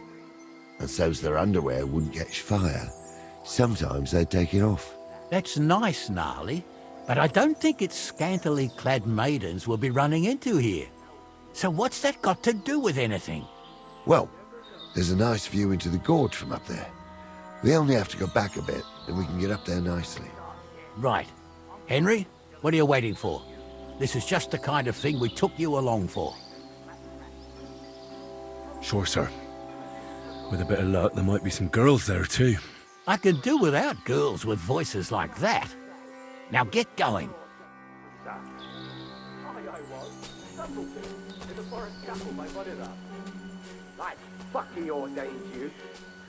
Speaker 15: And so's their underwear wouldn't catch fire, sometimes they'd take it off.
Speaker 16: That's nice, Gnarly, but I don't think it's scantily clad maidens we'll be running into here. So what's that got to do with anything?
Speaker 15: Well, there's a nice view into the gorge from up there. We only have to go back a bit, and we can get up there nicely.
Speaker 16: Right. Henry, what are you waiting for? This is just the kind of thing we took you along for.
Speaker 1: Sure, sir. With a bit of luck, there might be some girls there, too.
Speaker 16: I could do without girls with voices like that. Now get going.
Speaker 11: Like fucking ordained you.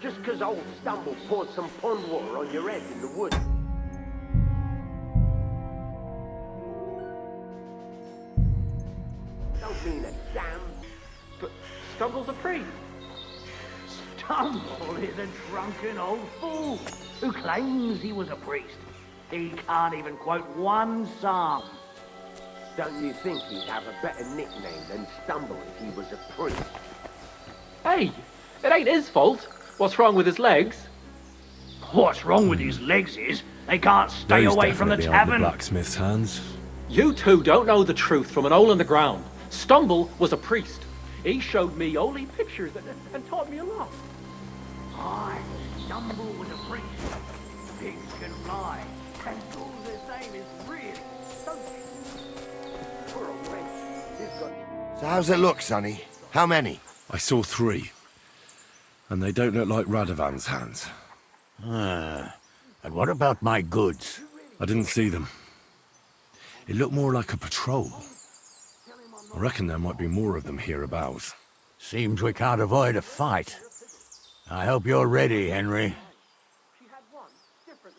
Speaker 11: Just 'cause old Stumble poured some pond water on your head in the woods. Don't mean a damn. But Stumble's a priest.
Speaker 19: Stumble is a drunken old fool who claims he was a priest. He can't even quote one psalm.
Speaker 11: Don't you think he'd have a better nickname than Stumble if he was a priest?
Speaker 20: Hey, it ain't his fault. What's wrong with his legs?
Speaker 19: What's wrong with his legs is they can't stay
Speaker 1: Those
Speaker 19: away from the
Speaker 1: definitely aren't
Speaker 19: tavern.
Speaker 1: The blacksmith's hands.
Speaker 20: You two don't know the truth from an hole in the ground. Stumble was a priest. He showed me holy pictures and taught me a lot.
Speaker 19: Aye, Stumble was a priest. Pigs can fly, and all the same is really stunning. For a wench, you've got...
Speaker 15: So how's it look, Sonny? How many?
Speaker 1: I saw 3. And they don't look like Radovan's hands.
Speaker 16: And what about my goods?
Speaker 1: I didn't see them. It looked more like a patrol. I reckon there might be more of them hereabouts.
Speaker 16: Seems we can't avoid a fight. I hope you're ready, Henry.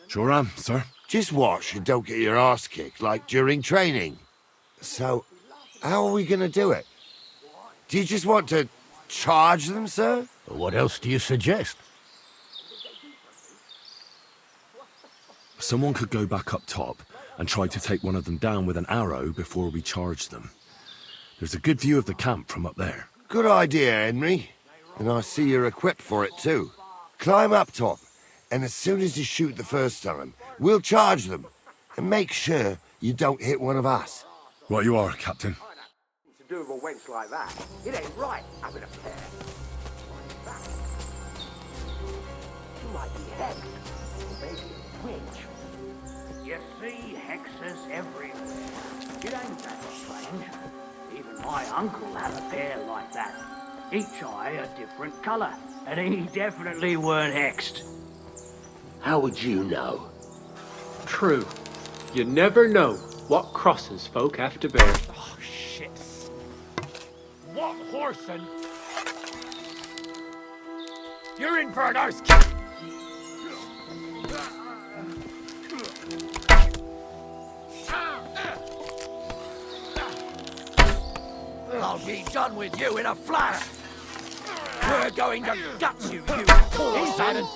Speaker 1: Sure am, sir.
Speaker 15: Just watch and don't get your arse kicked like during training. So, how are we gonna do it? Do you just want to charge them, sir?
Speaker 16: What else do you suggest?
Speaker 1: Someone could go back up top and try to take one of them down with an arrow before we charge them. There's a good view of the camp from up there.
Speaker 15: Good idea, Henry. And I see you're equipped for it too. Climb up top, and as soon as you shoot the first time, we'll charge them. And make sure you don't hit one of us.
Speaker 1: Right you are, Captain.
Speaker 11: To do with a wench like that, it ain't right having a pair. She might be hexed, or maybe a witch.
Speaker 19: You see hexes everywhere. It ain't that strange. Even my uncle had a pair like that. Each eye a different colour, and he definitely weren't hexed.
Speaker 11: How would you know?
Speaker 20: True. You never know what crosses folk have to bear.
Speaker 7: Oh, shit. What horsing? You're in for an arse kick. I'll be done with you in a flash. We're going to gut you, you whoreson.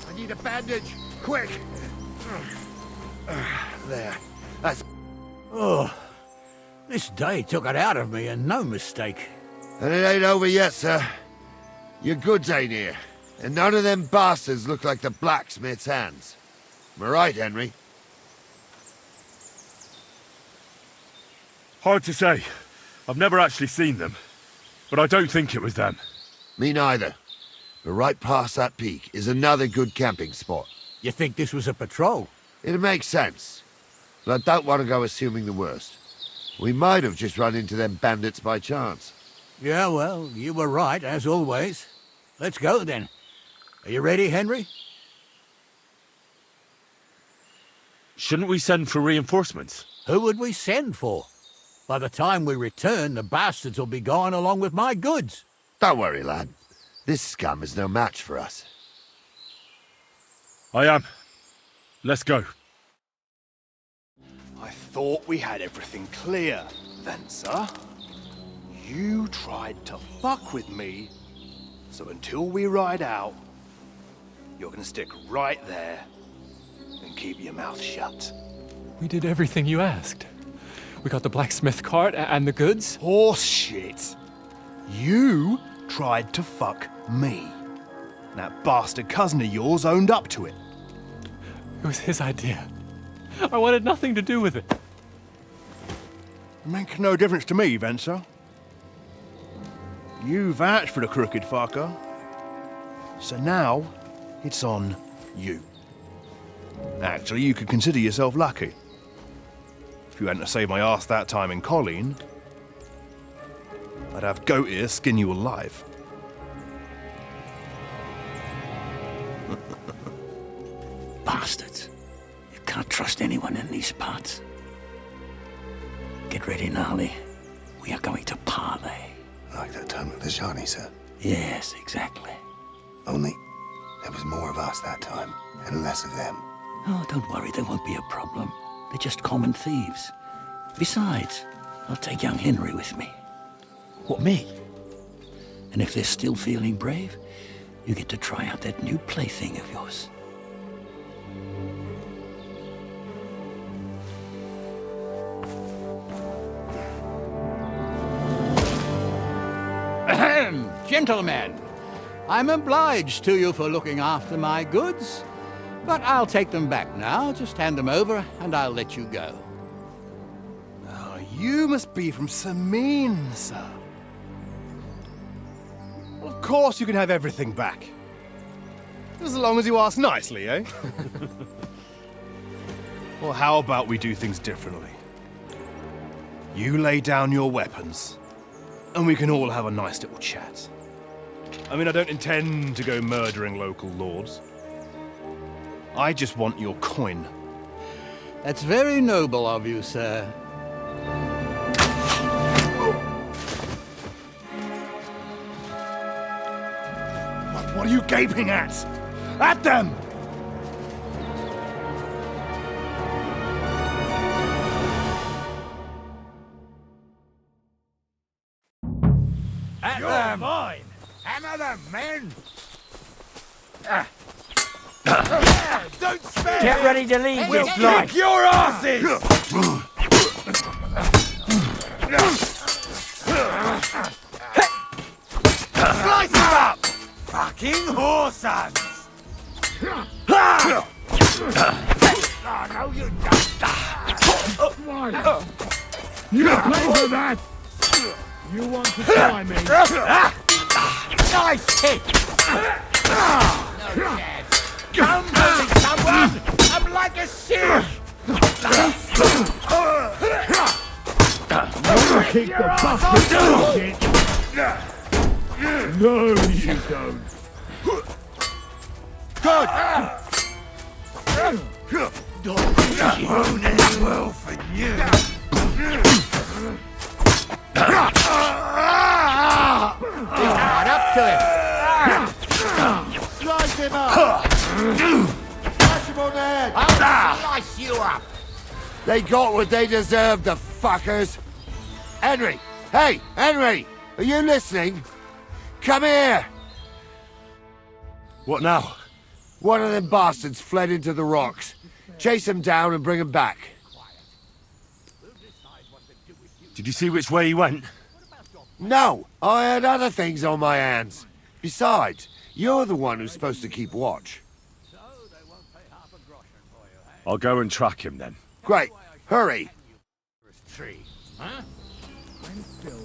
Speaker 15: I need a bandage, quick! There. That's...
Speaker 16: Oh, this day took it out of me, and no mistake.
Speaker 15: And it ain't over yet, sir. Your goods ain't here. And none of them bastards look like the blacksmith's hands. Am I right, Henry?
Speaker 1: Hard to say. I've never actually seen them. But I don't think it was them.
Speaker 15: Me neither. But right past that peak is another good camping spot.
Speaker 16: You think this was a patrol?
Speaker 15: It makes sense. But I don't want to go assuming the worst. We might have just run into them bandits by chance.
Speaker 16: Yeah, well, you were right, as always. Let's go, then. Are you ready, Henry?
Speaker 1: Shouldn't we send for reinforcements?
Speaker 16: Who would we send for? By the time we return, the bastards will be gone along with my goods.
Speaker 15: Don't worry, lad. This scum is no match for us.
Speaker 1: I am. Let's go.
Speaker 8: I thought we had everything clear, Venser. You tried to fuck with me, so until we ride out, you're gonna stick right there and keep your mouth shut.
Speaker 21: We did everything you asked. We got the blacksmith cart and the goods.
Speaker 8: Horse shit. You tried to fuck me. That bastard cousin of yours owned up to it.
Speaker 21: It was his idea. I wanted nothing to do with it.
Speaker 8: Make no difference to me, Venser. You vouched for the crooked fucker. So now, it's on you. Actually, you could consider yourself lucky. If you hadn't saved my ass that time in Colleen, I'd have goat ear skin you alive.
Speaker 16: Bastards. You can't trust anyone in these parts. Get ready, Gnarly. We are going to parley.
Speaker 22: Like that time at the Shani, sir?
Speaker 16: Yes, exactly.
Speaker 22: Only
Speaker 5: There was more of us that time, and less of them.
Speaker 19: Oh, don't worry, there won't be a problem. They're just common thieves. Besides, I'll take young Henry with me.
Speaker 10: What, me?
Speaker 19: And if they're still feeling brave, you get to try out that new plaything of yours.
Speaker 14: Ahem, gentlemen, I'm obliged to you for looking after my goods, but I'll take them back now. Just hand them over and I'll let you go.
Speaker 8: Oh, you must be from Samin, sir. Well, of course you can have everything back. As long as you ask nicely, eh? Well, how about we do things differently? You lay down your weapons, and we can all have a nice little chat. I mean, I don't intend to go murdering local lords. I just want your coin.
Speaker 14: That's very noble of you, sir.
Speaker 8: What are you gaping at? At them!
Speaker 16: At them! Mine! Hammer them, men! Don't spare!
Speaker 22: Get ready to leave
Speaker 16: We'll
Speaker 22: this life!
Speaker 16: kick your asses! Slice them up! Fucking whoresons! Oh, no, you don't!
Speaker 23: You play for that! You want to try me?
Speaker 16: Nice hit! No chance! Come to me, someone! I'm like a sieve!
Speaker 23: Kick the bastard shit! No, you don't.
Speaker 16: Good! Won't end well for you!
Speaker 14: Right up to him!
Speaker 15: Slice him up! Smash him on the head!
Speaker 14: I'll slice you up!
Speaker 15: They got what they deserved, the fuckers! Henry! Hey, Henry! Are you listening? Come here!
Speaker 1: What now?
Speaker 15: One of them bastards fled into the rocks. Chase him down and bring him back.
Speaker 1: Did you see which way he went?
Speaker 15: No, I had other things on my hands. Besides, you're the one who's supposed to keep watch.
Speaker 1: I'll go and track him then.
Speaker 15: Great. Hurry.
Speaker 19: Tree, huh? I'm still...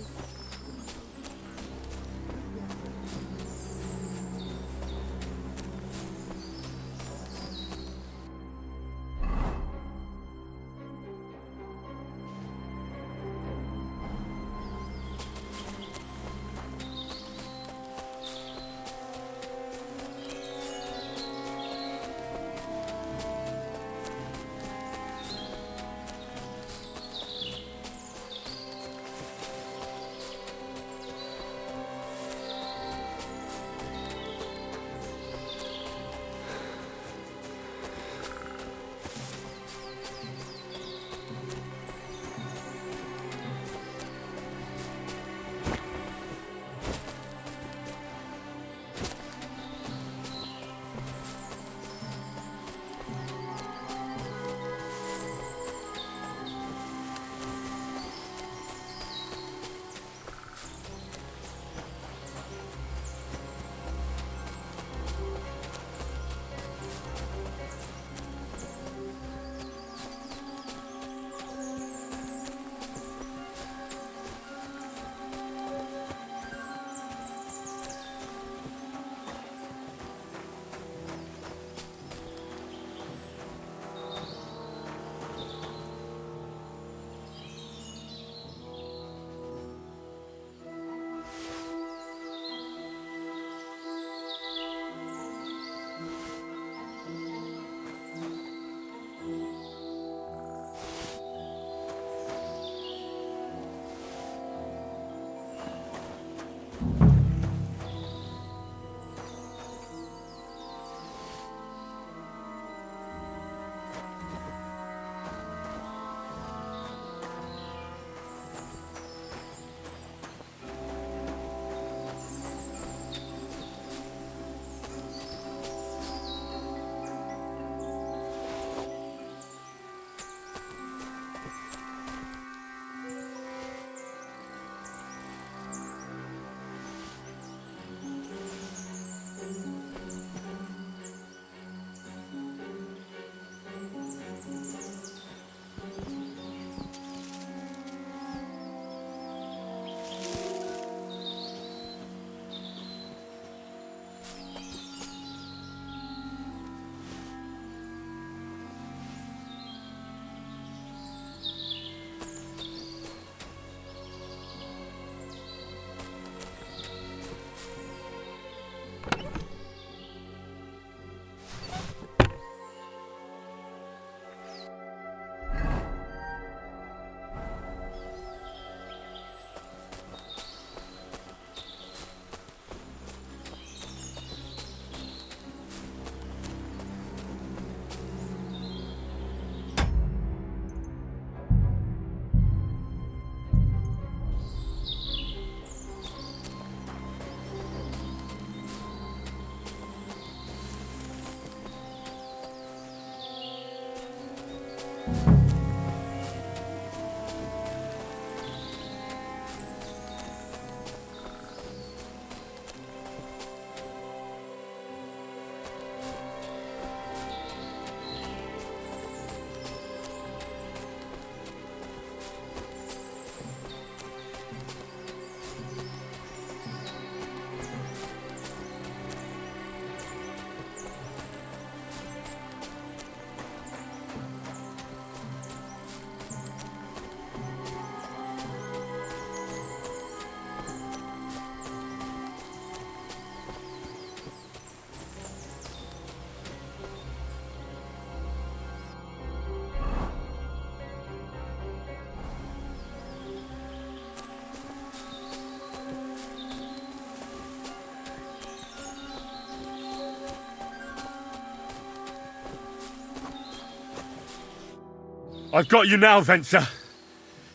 Speaker 1: I've got you now, Venser.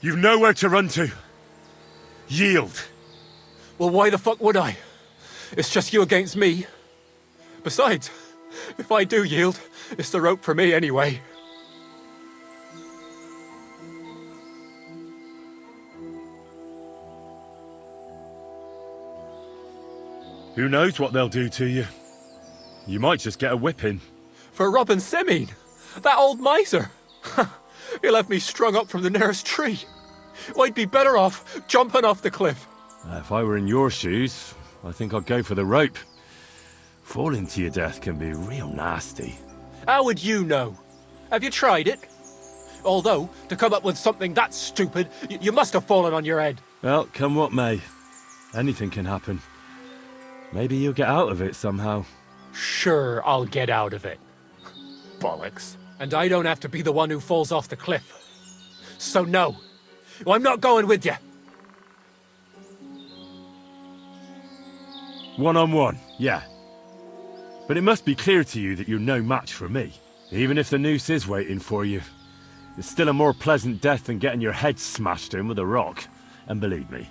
Speaker 1: You've nowhere to run to. Yield.
Speaker 21: Well, why the fuck would I? It's just you against me. Besides, if I do yield, it's the rope for me anyway.
Speaker 1: Who knows what they'll do to you? You might just get a whipping.
Speaker 21: For robbing Semine, that old miser. He'll have me strung up from the nearest tree. I'd be better off jumping off the cliff.
Speaker 1: If I were in your shoes, I think I'd go for the rope. Falling to your death can be real nasty.
Speaker 21: How would you know? Have you tried it? Although, to come up with something that stupid, you must have fallen on your head.
Speaker 1: Well, come what may. Anything can happen. Maybe you'll get out of it somehow.
Speaker 21: Sure, I'll get out of it. Bollocks. And I don't have to be the one who falls off the cliff. So no, I'm not going with you.
Speaker 1: One-on-one, yeah. But it must be clear to you that you're no match for me. Even if the noose is waiting for you, it's still a more pleasant death than getting your head smashed in with a rock. And believe me,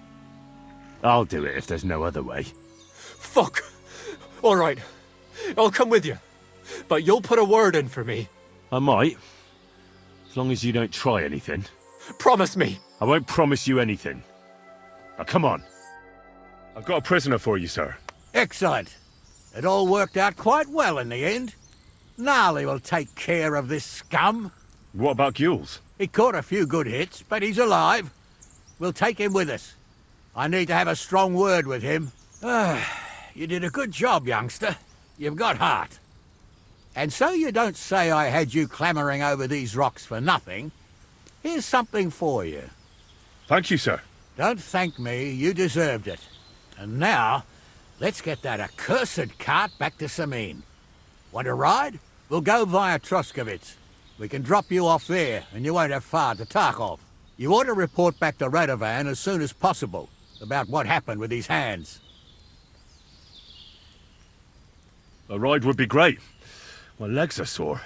Speaker 1: I'll do it if there's no other way.
Speaker 21: Fuck. All right, I'll come with you. But you'll put a word in for me.
Speaker 1: I might. As long as you don't try anything.
Speaker 21: Promise me.
Speaker 1: I won't promise you anything. Now come on. I've got a prisoner for you, sir.
Speaker 16: Excellent. It all worked out quite well in the end. Gnarly will take care of this scum.
Speaker 1: What about Gules?
Speaker 16: He caught a few good hits, but he's alive. We'll take him with us. I need to have a strong word with him. You did a good job, youngster. You've got heart. And so you don't say I had you clambering over these rocks for nothing. Here's something for you.
Speaker 1: Thank you, sir.
Speaker 16: Don't thank me, you deserved it. And now, let's get that accursed cart back to Semine. Want a ride? We'll go via Troskovitz. We can drop you off there, and you won't have far to Tarkov. You ought to report back to Radovan as soon as possible about what happened with these hands.
Speaker 1: A ride would be great. My legs are sore.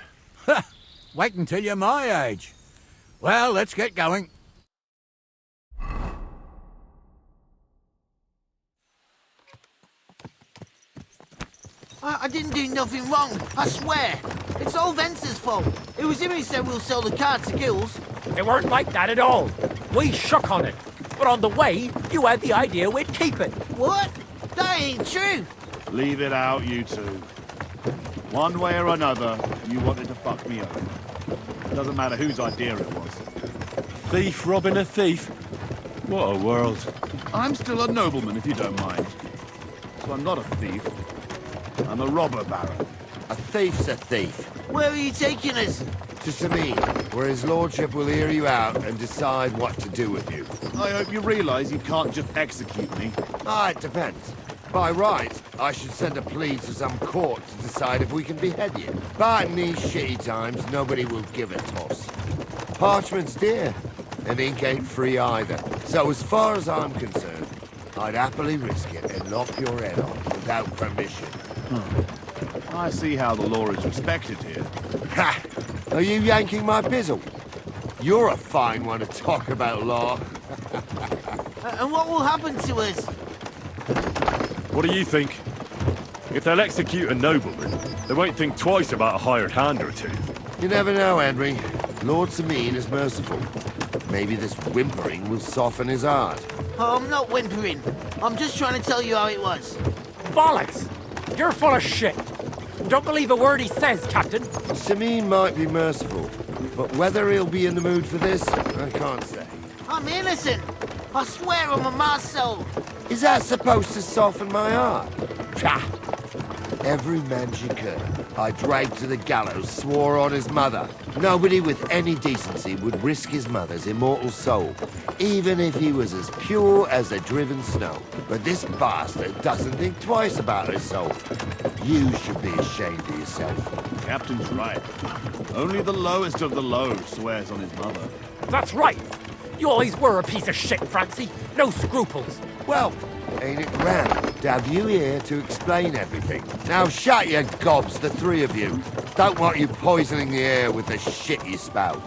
Speaker 16: Wait until you're my age. Well, let's get going.
Speaker 10: I didn't do nothing wrong, I swear. It's all Venser's fault. It was him who said we'll sell the car to Gills.
Speaker 20: It weren't like that at all. We shook on it. But on the way, you had the idea we'd keep it.
Speaker 10: What? That ain't true.
Speaker 4: Leave it out, you two. One way or another, you wanted to fuck me over. Doesn't matter whose idea it was.
Speaker 1: Thief robbing a thief? What a world.
Speaker 4: I'm still a nobleman, if you don't mind. So I'm not a thief. I'm a robber baron.
Speaker 15: A thief's a thief.
Speaker 10: Where are you taking us?
Speaker 15: To Semine, where his lordship will hear you out and decide what to do with you.
Speaker 4: I hope you realise you can't just execute me.
Speaker 15: It depends. By right, I should send a plea to some court to decide if we can behead you. But in these shitty times, nobody will give a toss. Parchment's dear, and ink ain't free either. So as far as I'm concerned, I'd happily risk it and lop your head off without permission.
Speaker 4: I see how the law is respected here.
Speaker 15: Ha! Are you yanking my bizzle? You're a fine one to talk about law.
Speaker 10: And what will happen to us?
Speaker 1: What do you think? If they'll execute a nobleman, they won't think twice about a hired hand or two.
Speaker 15: You never know, Henry. Lord Semine is merciful. Maybe this whimpering will soften his heart.
Speaker 10: Oh, I'm not whimpering. I'm just trying to tell you how it was.
Speaker 20: Bollocks! You're full of shit. Don't believe a word he says, Captain.
Speaker 15: Semine might be merciful, but whether he'll be in the mood for this, I can't say.
Speaker 10: I'm innocent. I swear on my soul.
Speaker 15: Is that supposed to soften my heart? Pah! Every man she could, I dragged to the gallows, swore on his mother. Nobody with any decency would risk his mother's immortal soul, even if he was as pure as the driven snow. But this bastard doesn't think twice about his soul. You should be ashamed of yourself.
Speaker 4: Captain's right. Only the lowest of the low swears on his mother.
Speaker 20: That's right. You always were a piece of shit, Francie. No scruples.
Speaker 15: Well, ain't it grand to have you here to explain everything? Now shut your gobs, the three of you. Don't want you poisoning the air with the shit you spout.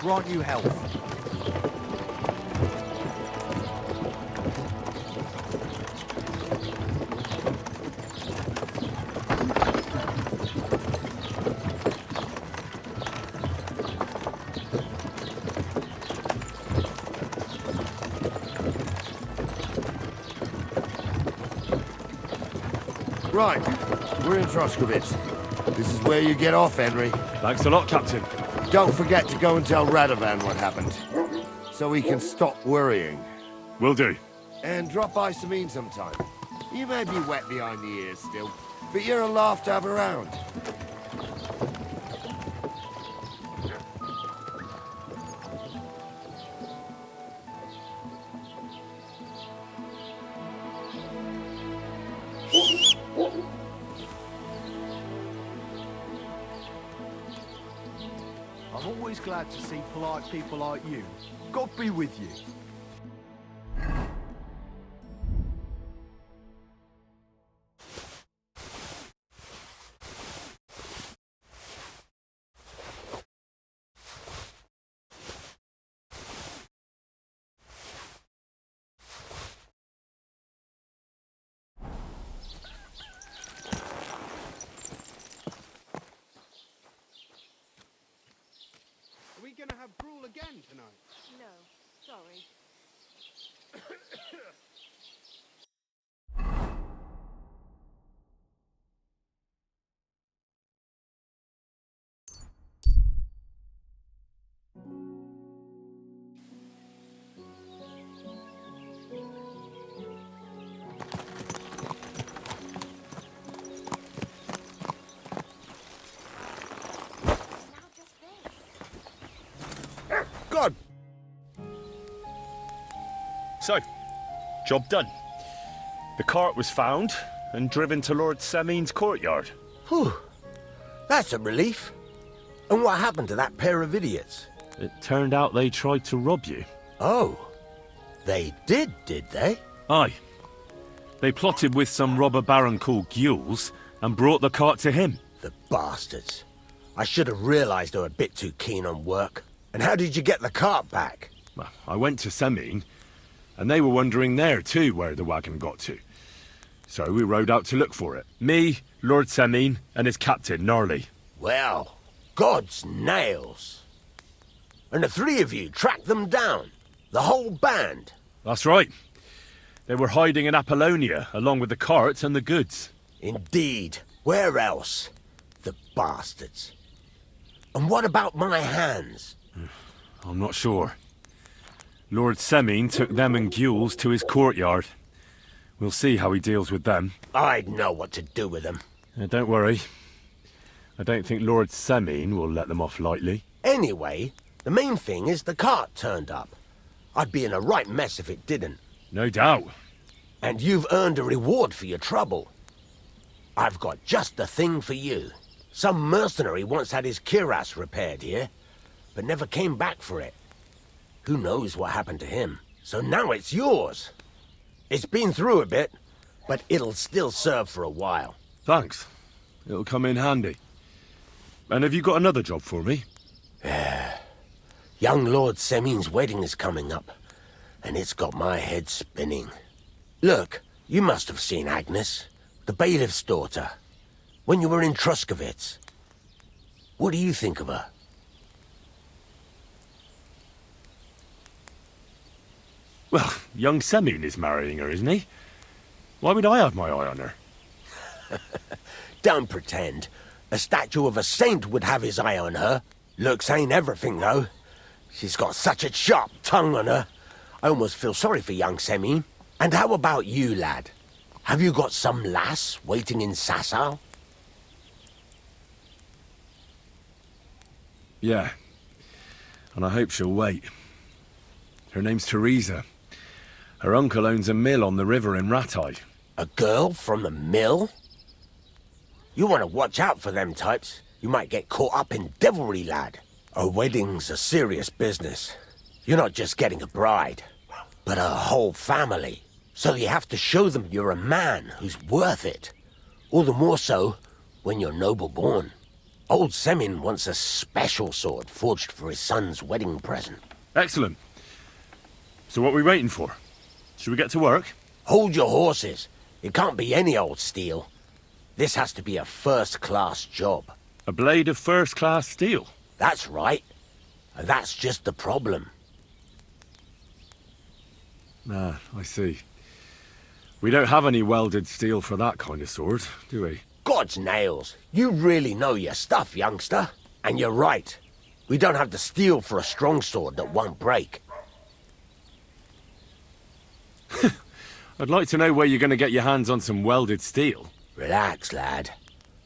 Speaker 6: grant you health.
Speaker 15: Right, we're in Troskowitz. This is where you get off, Henry.
Speaker 1: Thanks a lot, Captain.
Speaker 15: Don't forget to go and tell Radovan what happened, so he can stop worrying.
Speaker 1: Will do.
Speaker 15: And drop by Sameen sometime. You may be wet behind the ears still, but you're a laugh to have around.
Speaker 6: I'm always glad to see polite people like you. God be with you.
Speaker 9: Are we gonna have gruel again tonight?
Speaker 13: No, sorry.
Speaker 15: God!
Speaker 1: So, job done. The cart was found and driven to Lord Semeen's courtyard.
Speaker 10: Whew. That's a relief. And what happened to that pair of idiots?
Speaker 1: It turned out they tried to rob you.
Speaker 10: Oh. They did they?
Speaker 1: Aye. They plotted with some robber baron called Gules and brought the cart to him.
Speaker 10: The bastards. I should have realized they were a bit too keen on work. And how did you get the cart back?
Speaker 1: Well, I went to Semeen, and they were wondering there too where the wagon got to. So we rode out to look for it. Me, Lord Semeen, and his captain, Gnarly.
Speaker 10: Well, God's nails. And the three of you tracked them down? The whole band?
Speaker 1: That's right. They were hiding in Apollonia, along with the cart and the goods.
Speaker 10: Indeed. Where else? The bastards. And what about my hands?
Speaker 1: I'm not sure. Lord Semeen took them and Gules to his courtyard. We'll see how he deals with them.
Speaker 10: I'd know what to do with them.
Speaker 1: Don't worry. I don't think Lord Semeen will let them off lightly.
Speaker 10: Anyway, the main thing is the cart turned up. I'd be in a right mess if it didn't.
Speaker 1: No doubt.
Speaker 10: And you've earned a reward for your trouble. I've got just the thing for you. Some mercenary once had his cuirass repaired here, but never came back for it. Who knows what happened to him? So now it's yours. It's been through a bit, but it'll still serve for a while.
Speaker 1: Thanks. It'll come in handy. And have you got another job for me?
Speaker 10: Young Lord Semeen's wedding is coming up, and it's got my head spinning. Look, you must have seen Agnes, the bailiff's daughter, when you were in Troskowitz. What do you think of her?
Speaker 1: Well, young Semeen is marrying her, isn't he? Why would I have my eye on her?
Speaker 10: Don't pretend. A statue of a saint would have his eye on her. Looks ain't everything, though. She's got such a sharp tongue on her. I almost feel sorry for young Semeen. And how about you, lad? Have you got some lass waiting in Sasau?
Speaker 1: Yeah. And I hope she'll wait. Her name's Teresa. Her uncle owns a mill on the river in Ratai.
Speaker 10: A girl from the mill? You want to watch out for them types. You might get caught up in devilry, lad. A wedding's a serious business. You're not just getting a bride, but a whole family. So you have to show them you're a man who's worth it. All the more so when you're noble born. Old Semin wants a special sword forged for his son's wedding present.
Speaker 1: Excellent. So what are we waiting for? Should we get to work?
Speaker 10: Hold your horses. It can't be any old steel. This has to be a first-class job.
Speaker 1: A blade of first-class steel?
Speaker 10: That's right. And that's just the problem.
Speaker 1: Ah, I see. We don't have any welded steel for that kind of sword, do we?
Speaker 10: God's nails. You really know your stuff, youngster. And you're right. We don't have the steel for a strong sword that won't break.
Speaker 1: I'd like to know where you're going to get your hands on some welded steel.
Speaker 10: Relax, lad.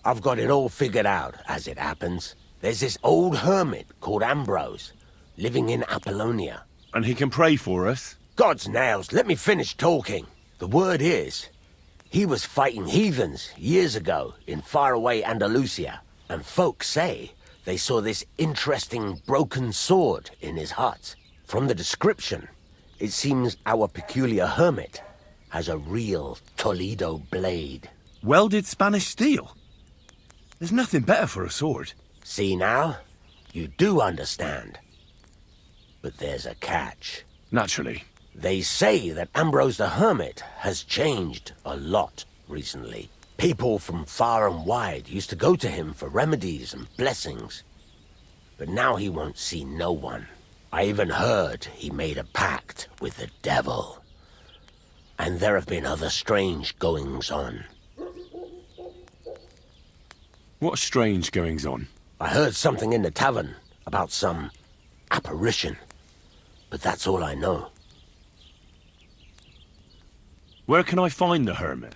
Speaker 10: I've got it all figured out, as it happens. There's this old hermit called Ambrose, living in Apollonia.
Speaker 1: And he can pray for us?
Speaker 10: God's nails, let me finish talking. The word is, he was fighting heathens years ago in faraway Andalusia, and folks say they saw this interesting broken sword in his hut. From the description, it seems our peculiar hermit has a real Toledo blade.
Speaker 1: Welded Spanish steel? There's nothing better for a sword.
Speaker 10: See now? You do understand. But there's a catch.
Speaker 1: Naturally.
Speaker 10: They say that Ambrose the Hermit has changed a lot recently. People from far and wide used to go to him for remedies and blessings. But now he won't see no one. I even heard he made a pact with the devil. And there have been other strange goings-on.
Speaker 1: What strange goings-on?
Speaker 10: I heard something in the tavern about some apparition. But that's all I know.
Speaker 1: Where can I find the hermit?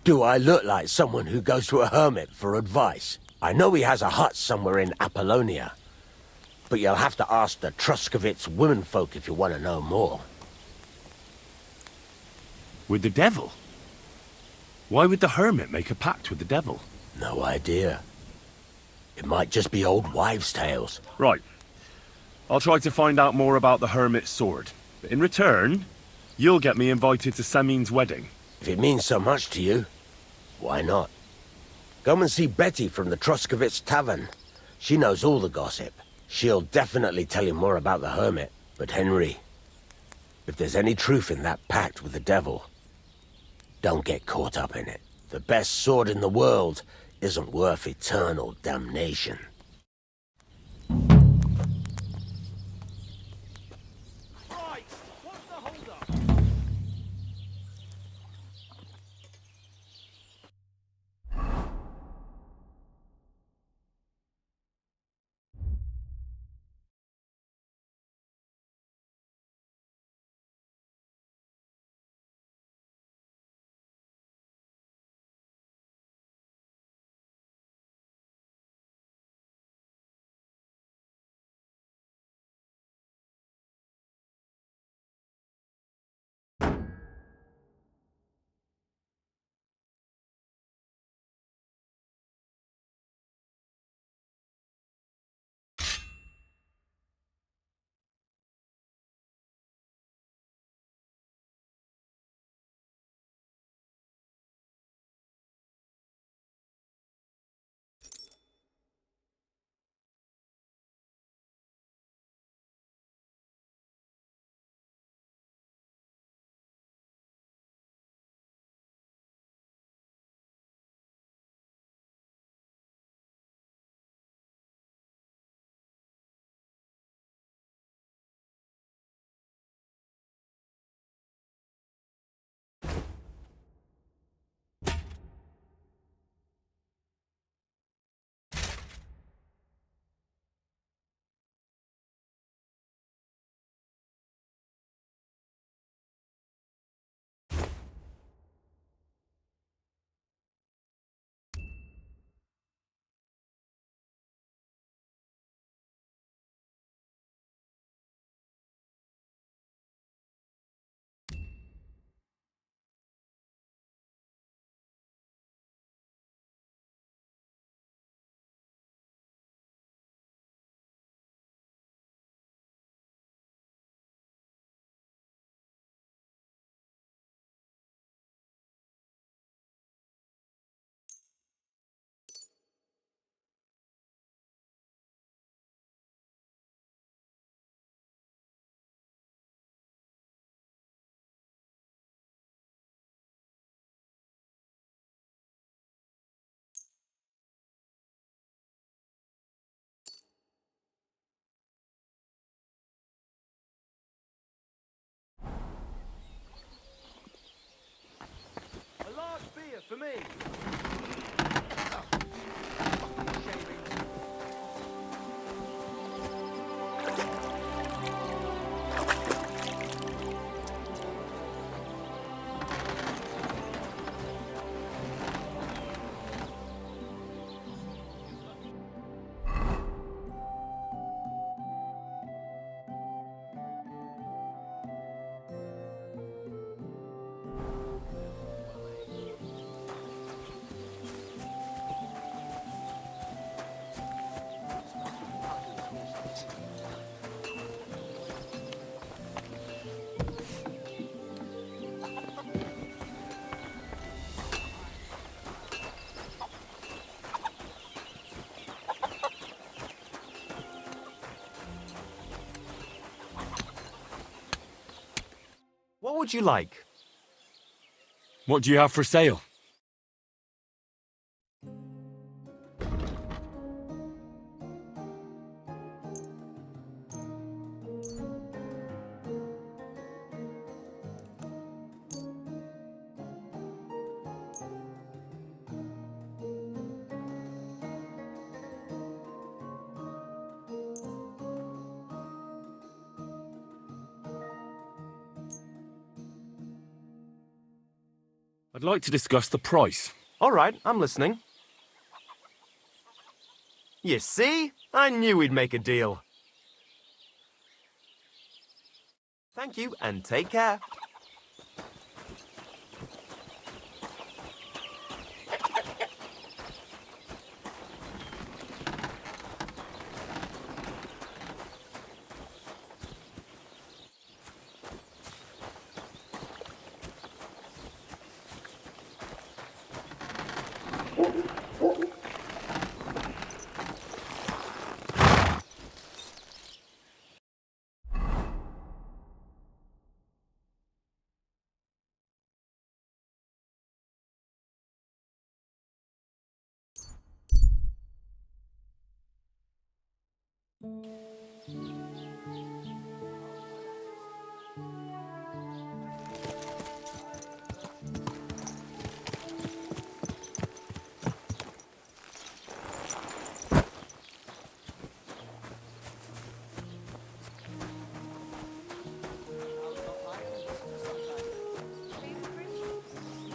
Speaker 10: Do I look like someone who goes to a hermit for advice? I know he has a hut somewhere in Apollonia. But you'll have to ask the Truskovitz womenfolk if you want to know more.
Speaker 1: With the devil? Why would the hermit make a pact with the devil?
Speaker 10: No idea. It might just be old wives' tales.
Speaker 1: Right. I'll try to find out more about the hermit's sword. But in return, you'll get me invited to Semin's wedding.
Speaker 10: If it means so much to you, why not? Come and see Betty from the Truskovitz Tavern. She knows all the gossip. She'll definitely tell you more about the hermit. But Henry, if there's any truth in that pact with the devil, don't get caught up in it. The best sword in the world isn't worth eternal damnation.
Speaker 6: me.
Speaker 18: What would you like?
Speaker 1: What do you have for sale? I'd like to discuss the price.
Speaker 18: All right, I'm listening. You see? I knew we'd make a deal. Thank you, and take care.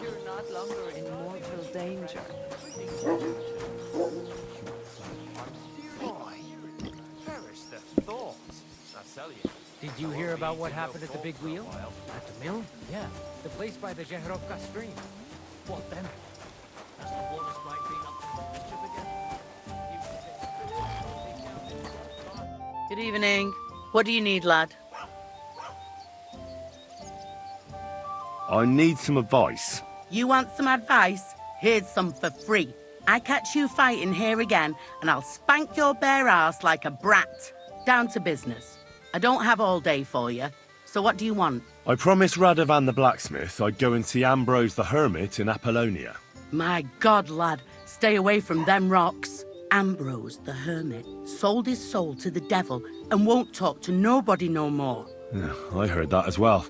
Speaker 2: You're not longer in mortal danger.
Speaker 7: Did you hear about what happened at the big wheel? At the mill? Yeah, the place by the Jeherovka stream. What then? Has the water sprite been up to mischief again?
Speaker 2: Good evening. What do you need, lad?
Speaker 1: I need some advice.
Speaker 12: You want some advice? Here's some for free. I catch you fighting here again, and I'll spank your bare ass like a brat. Down to business. I don't have all day for you, so what do you want?
Speaker 1: I promised Radovan the blacksmith I'd go and see Ambrose the hermit in Apollonia.
Speaker 12: My God, lad, stay away from them rocks. Ambrose the hermit sold his soul to the devil and won't talk to nobody no more.
Speaker 1: Yeah, I heard that as well.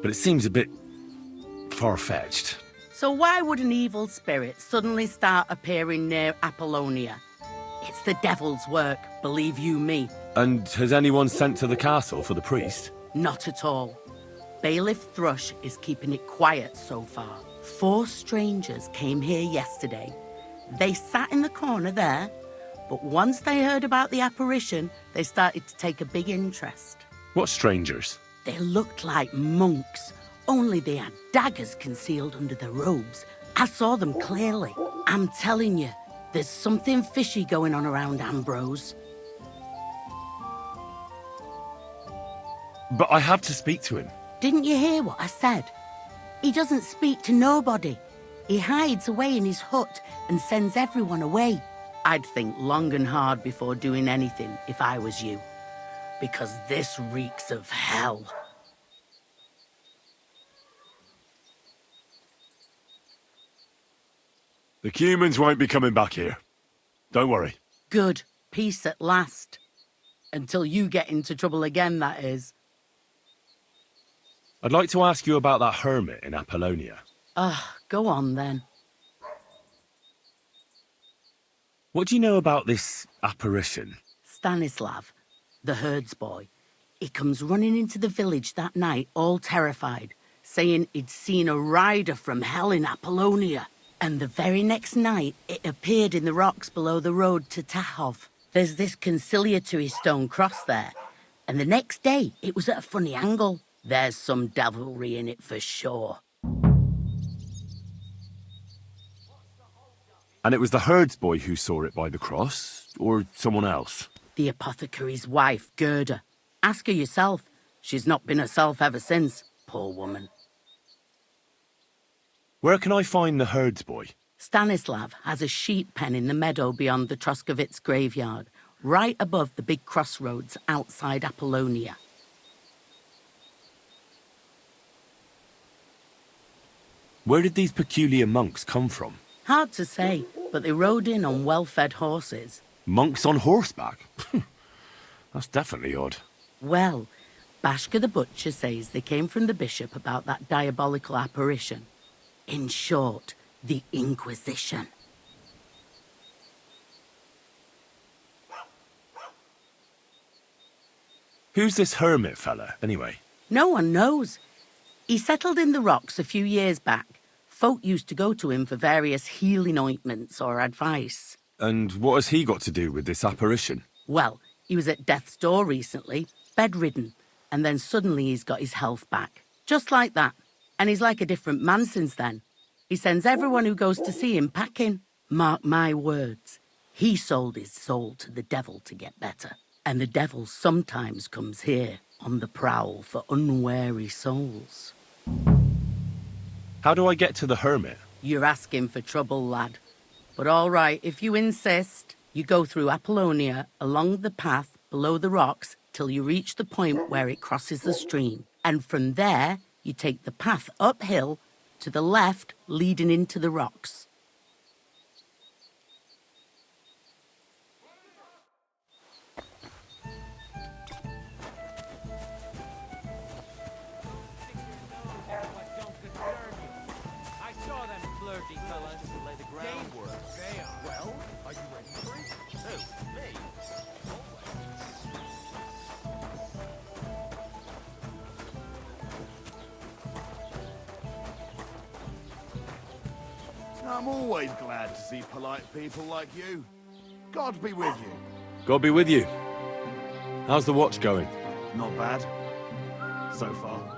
Speaker 1: But it seems a bit far-fetched.
Speaker 12: So why would an evil spirit suddenly start appearing near Apollonia? It's the devil's work, believe you me.
Speaker 1: And has anyone sent to the castle for the priest?
Speaker 12: Not at all. Bailiff Thrush is keeping it quiet so far. 4 strangers came here yesterday. They sat in the corner there, but once they heard about the apparition, they started to take a big interest.
Speaker 1: What strangers?
Speaker 12: They looked like monks, only they had daggers concealed under their robes. I saw them clearly. I'm telling you, there's something fishy going on around Ambrose.
Speaker 1: But I have to speak to him.
Speaker 12: Didn't you hear what I said? He doesn't speak to nobody. He hides away in his hut and sends everyone away. I'd think long and hard before doing anything if I was you. Because this reeks of hell.
Speaker 1: The humans won't be coming back here. Don't worry.
Speaker 12: Good. Peace at last. Until you get into trouble again, that is.
Speaker 1: I'd like to ask you about that hermit in Apollonia.
Speaker 12: Go on then.
Speaker 1: What do you know about this apparition?
Speaker 12: Stanislav, the herds boy, he comes running into the village that night all terrified, saying he'd seen a rider from hell in Apollonia. And the very next night, it appeared in the rocks below the road to Tahov. There's this conciliatory stone cross there. And the next day, it was at a funny angle. There's some devilry in it for sure.
Speaker 1: And it was the herds boy who saw it by the cross, or someone else?
Speaker 12: The apothecary's wife, Gerda. Ask her yourself. She's not been herself ever since, poor woman.
Speaker 1: Where can I find the herds boy?
Speaker 12: Stanislav has a sheep pen in the meadow beyond the Troskovitz graveyard, right above the big crossroads outside Apollonia.
Speaker 1: Where did these peculiar monks come from?
Speaker 12: Hard to say, but they rode in on well-fed horses.
Speaker 1: Monks on horseback? That's definitely odd.
Speaker 12: Well, Bashka the butcher says they came from the bishop about that diabolical apparition. In short, the Inquisition.
Speaker 1: Who's this hermit fella, anyway?
Speaker 12: No one knows. He settled in the rocks a few years back. Folk used to go to him for various healing ointments or advice.
Speaker 1: And what has he got to do with this apparition?
Speaker 12: Well, he was at death's door recently, bedridden, and then suddenly he's got his health back. Just like that. And he's like a different man since then. He sends everyone who goes to see him packing. Mark my words. He sold his soul to the devil to get better. And the devil sometimes comes here on the prowl for unwary souls.
Speaker 1: How do I get to the hermit?
Speaker 12: You're asking for trouble, lad. But all right, if you insist, you go through Apollonia, along the path, below the rocks, till you reach the point where it crosses the stream. And from there, you take the path uphill to the left, leading into the rocks.
Speaker 4: I'm always glad to see polite people like you. God be with you.
Speaker 1: God be with you. How's the watch going?
Speaker 4: Not bad. So far.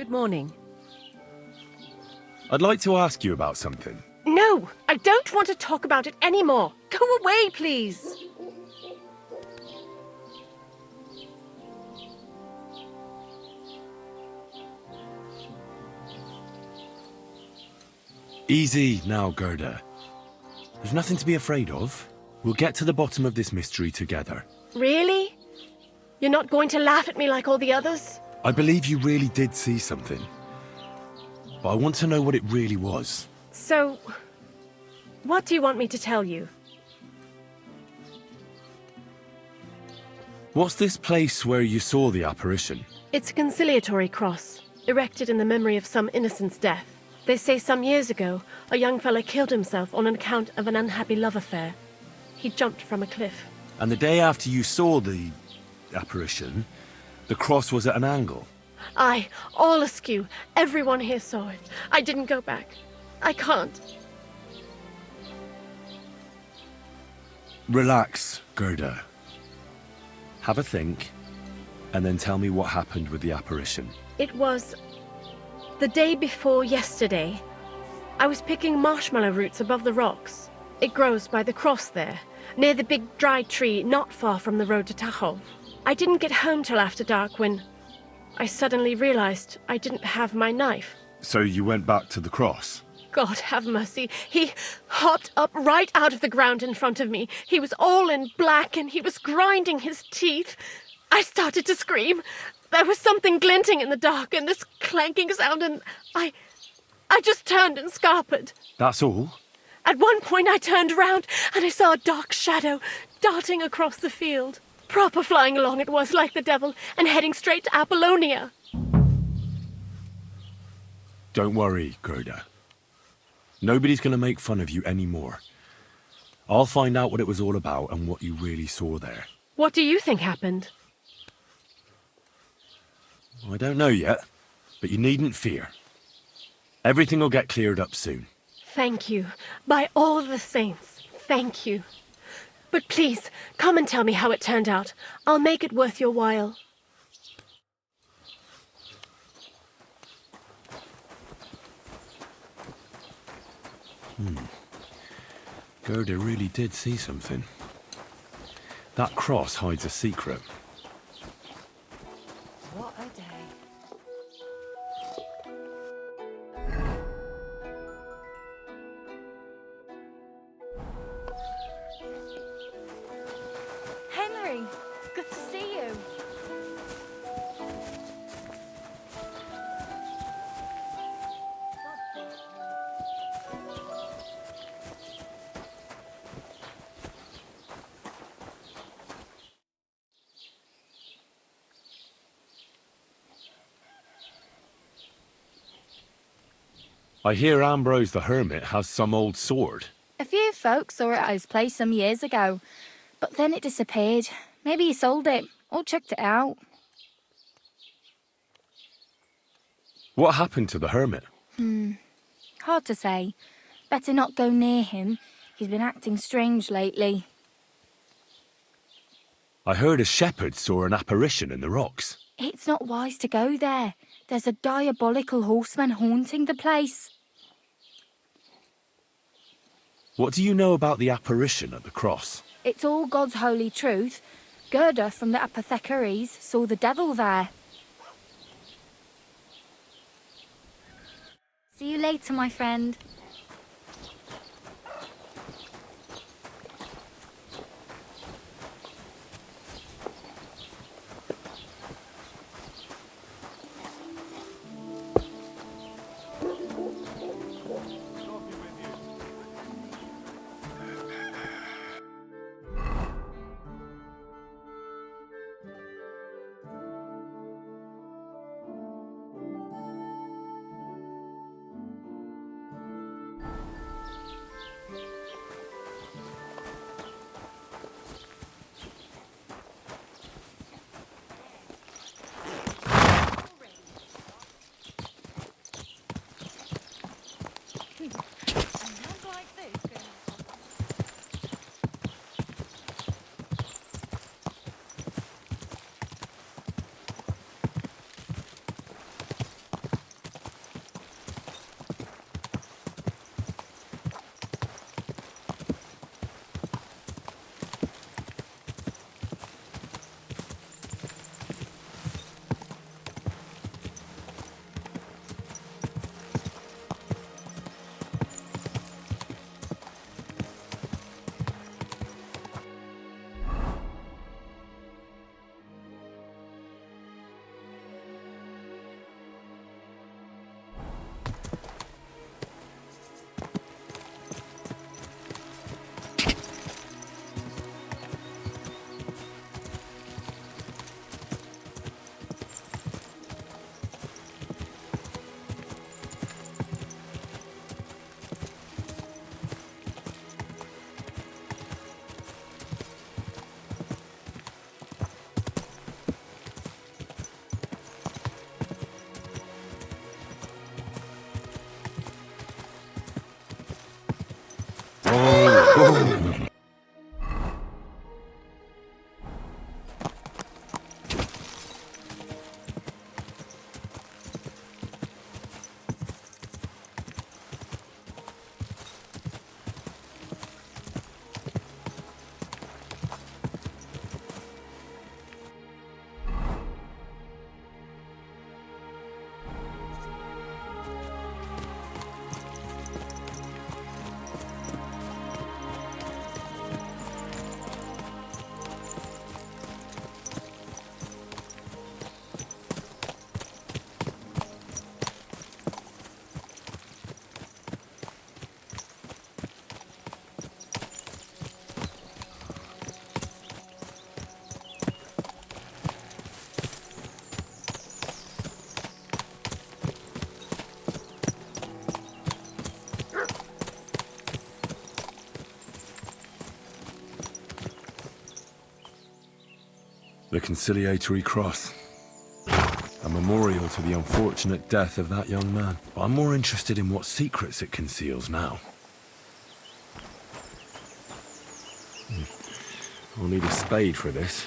Speaker 3: Good morning.
Speaker 1: I'd like to ask you about something.
Speaker 13: No, I don't want to talk about it anymore. Go away, please.
Speaker 1: Easy now, Gerda. There's nothing to be afraid of. We'll get to the bottom of this mystery together.
Speaker 13: Really? You're not going to laugh at me like all the others?
Speaker 1: I believe you really did see something. But I want to know what it really was.
Speaker 13: So, what do you want me to tell you?
Speaker 1: What's this place where you saw the apparition?
Speaker 13: It's a conciliatory cross, erected in the memory of some innocent's death. They say some years ago, a young fellow killed himself on account of an unhappy love affair. He jumped from a cliff.
Speaker 1: And the day after you saw the apparition, the cross was at an angle.
Speaker 13: Aye, all askew. Everyone here saw it. I didn't go back. I can't.
Speaker 1: Relax, Gerda. Have a think, and then tell me what happened with the apparition.
Speaker 13: It was the day before yesterday. I was picking marshmallow roots above the rocks. It grows by the cross there, near the big dry tree not far from the road to Tachov. I didn't get home till after dark when I suddenly realized I didn't have my knife.
Speaker 1: So you went back to the cross?
Speaker 13: God have mercy. He hopped up right out of the ground in front of me. He was all in black and he was grinding his teeth. I started to scream. There was something glinting in the dark and this clanking sound and I just turned and scarpered.
Speaker 1: That's all?
Speaker 13: At one point I turned around and I saw a dark shadow darting across the field. Proper flying along it was like the devil and heading straight to Apollonia.
Speaker 1: Don't worry, Gerda. Nobody's going to make fun of you anymore. I'll find out what it was all about and what you really saw there.
Speaker 13: What do you think happened?
Speaker 1: I don't know yet, but you needn't fear. Everything will get cleared up soon.
Speaker 13: Thank you. By all the saints, thank you. But please, come and tell me how it turned out. I'll make it worth your while.
Speaker 1: Gerda really did see something. That cross hides a secret.
Speaker 3: What a day.
Speaker 17: Henry, good to see you.
Speaker 1: I hear Ambrose the Hermit has some old sword.
Speaker 17: A few folks saw it at his place some years ago, but then it disappeared. Maybe he sold it or chucked it out.
Speaker 1: What happened to the Hermit?
Speaker 17: Hard to say. Better not go near him. He's been acting strange lately.
Speaker 1: I heard a shepherd saw an apparition in the rocks.
Speaker 17: It's not wise to go there. There's a diabolical horseman haunting the place.
Speaker 1: What do you know about the apparition at the cross?
Speaker 17: It's all God's holy truth. Gerda from the apothecaries saw the devil there. See you later, my friend.
Speaker 1: The conciliatory cross. A memorial to the unfortunate death of that young man. But I'm more interested in what secrets it conceals now. I'll need a spade for this.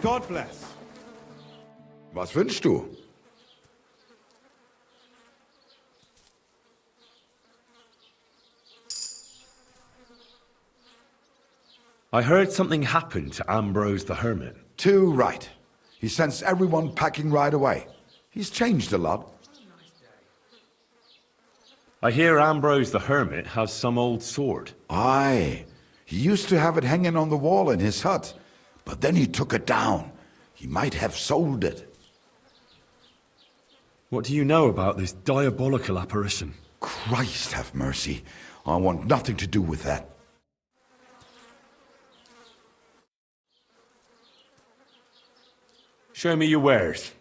Speaker 3: God bless.
Speaker 11: Was wünschst du?
Speaker 1: I heard something happened to Ambrose the Hermit.
Speaker 11: Too right. He sends everyone packing right away. He's changed a lot.
Speaker 1: I hear Ambrose the Hermit has some old sword.
Speaker 11: Aye. He used to have it hanging on the wall in his hut, but then he took it down. He might have sold it.
Speaker 1: What do you know about this diabolical apparition?
Speaker 11: Christ have mercy. I want nothing to do with that.
Speaker 1: Show me your wares.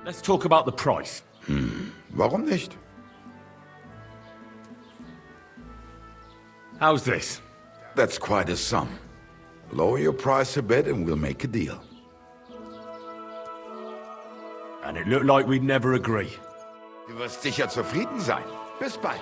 Speaker 1: Let's talk about the price.
Speaker 11: Warum nicht?
Speaker 1: How's this?
Speaker 11: That's quite a sum. Lower your price a bit and we'll make a deal.
Speaker 1: And it looked like we'd never agree.
Speaker 11: Du wirst sicher zufrieden sein. Bis bald.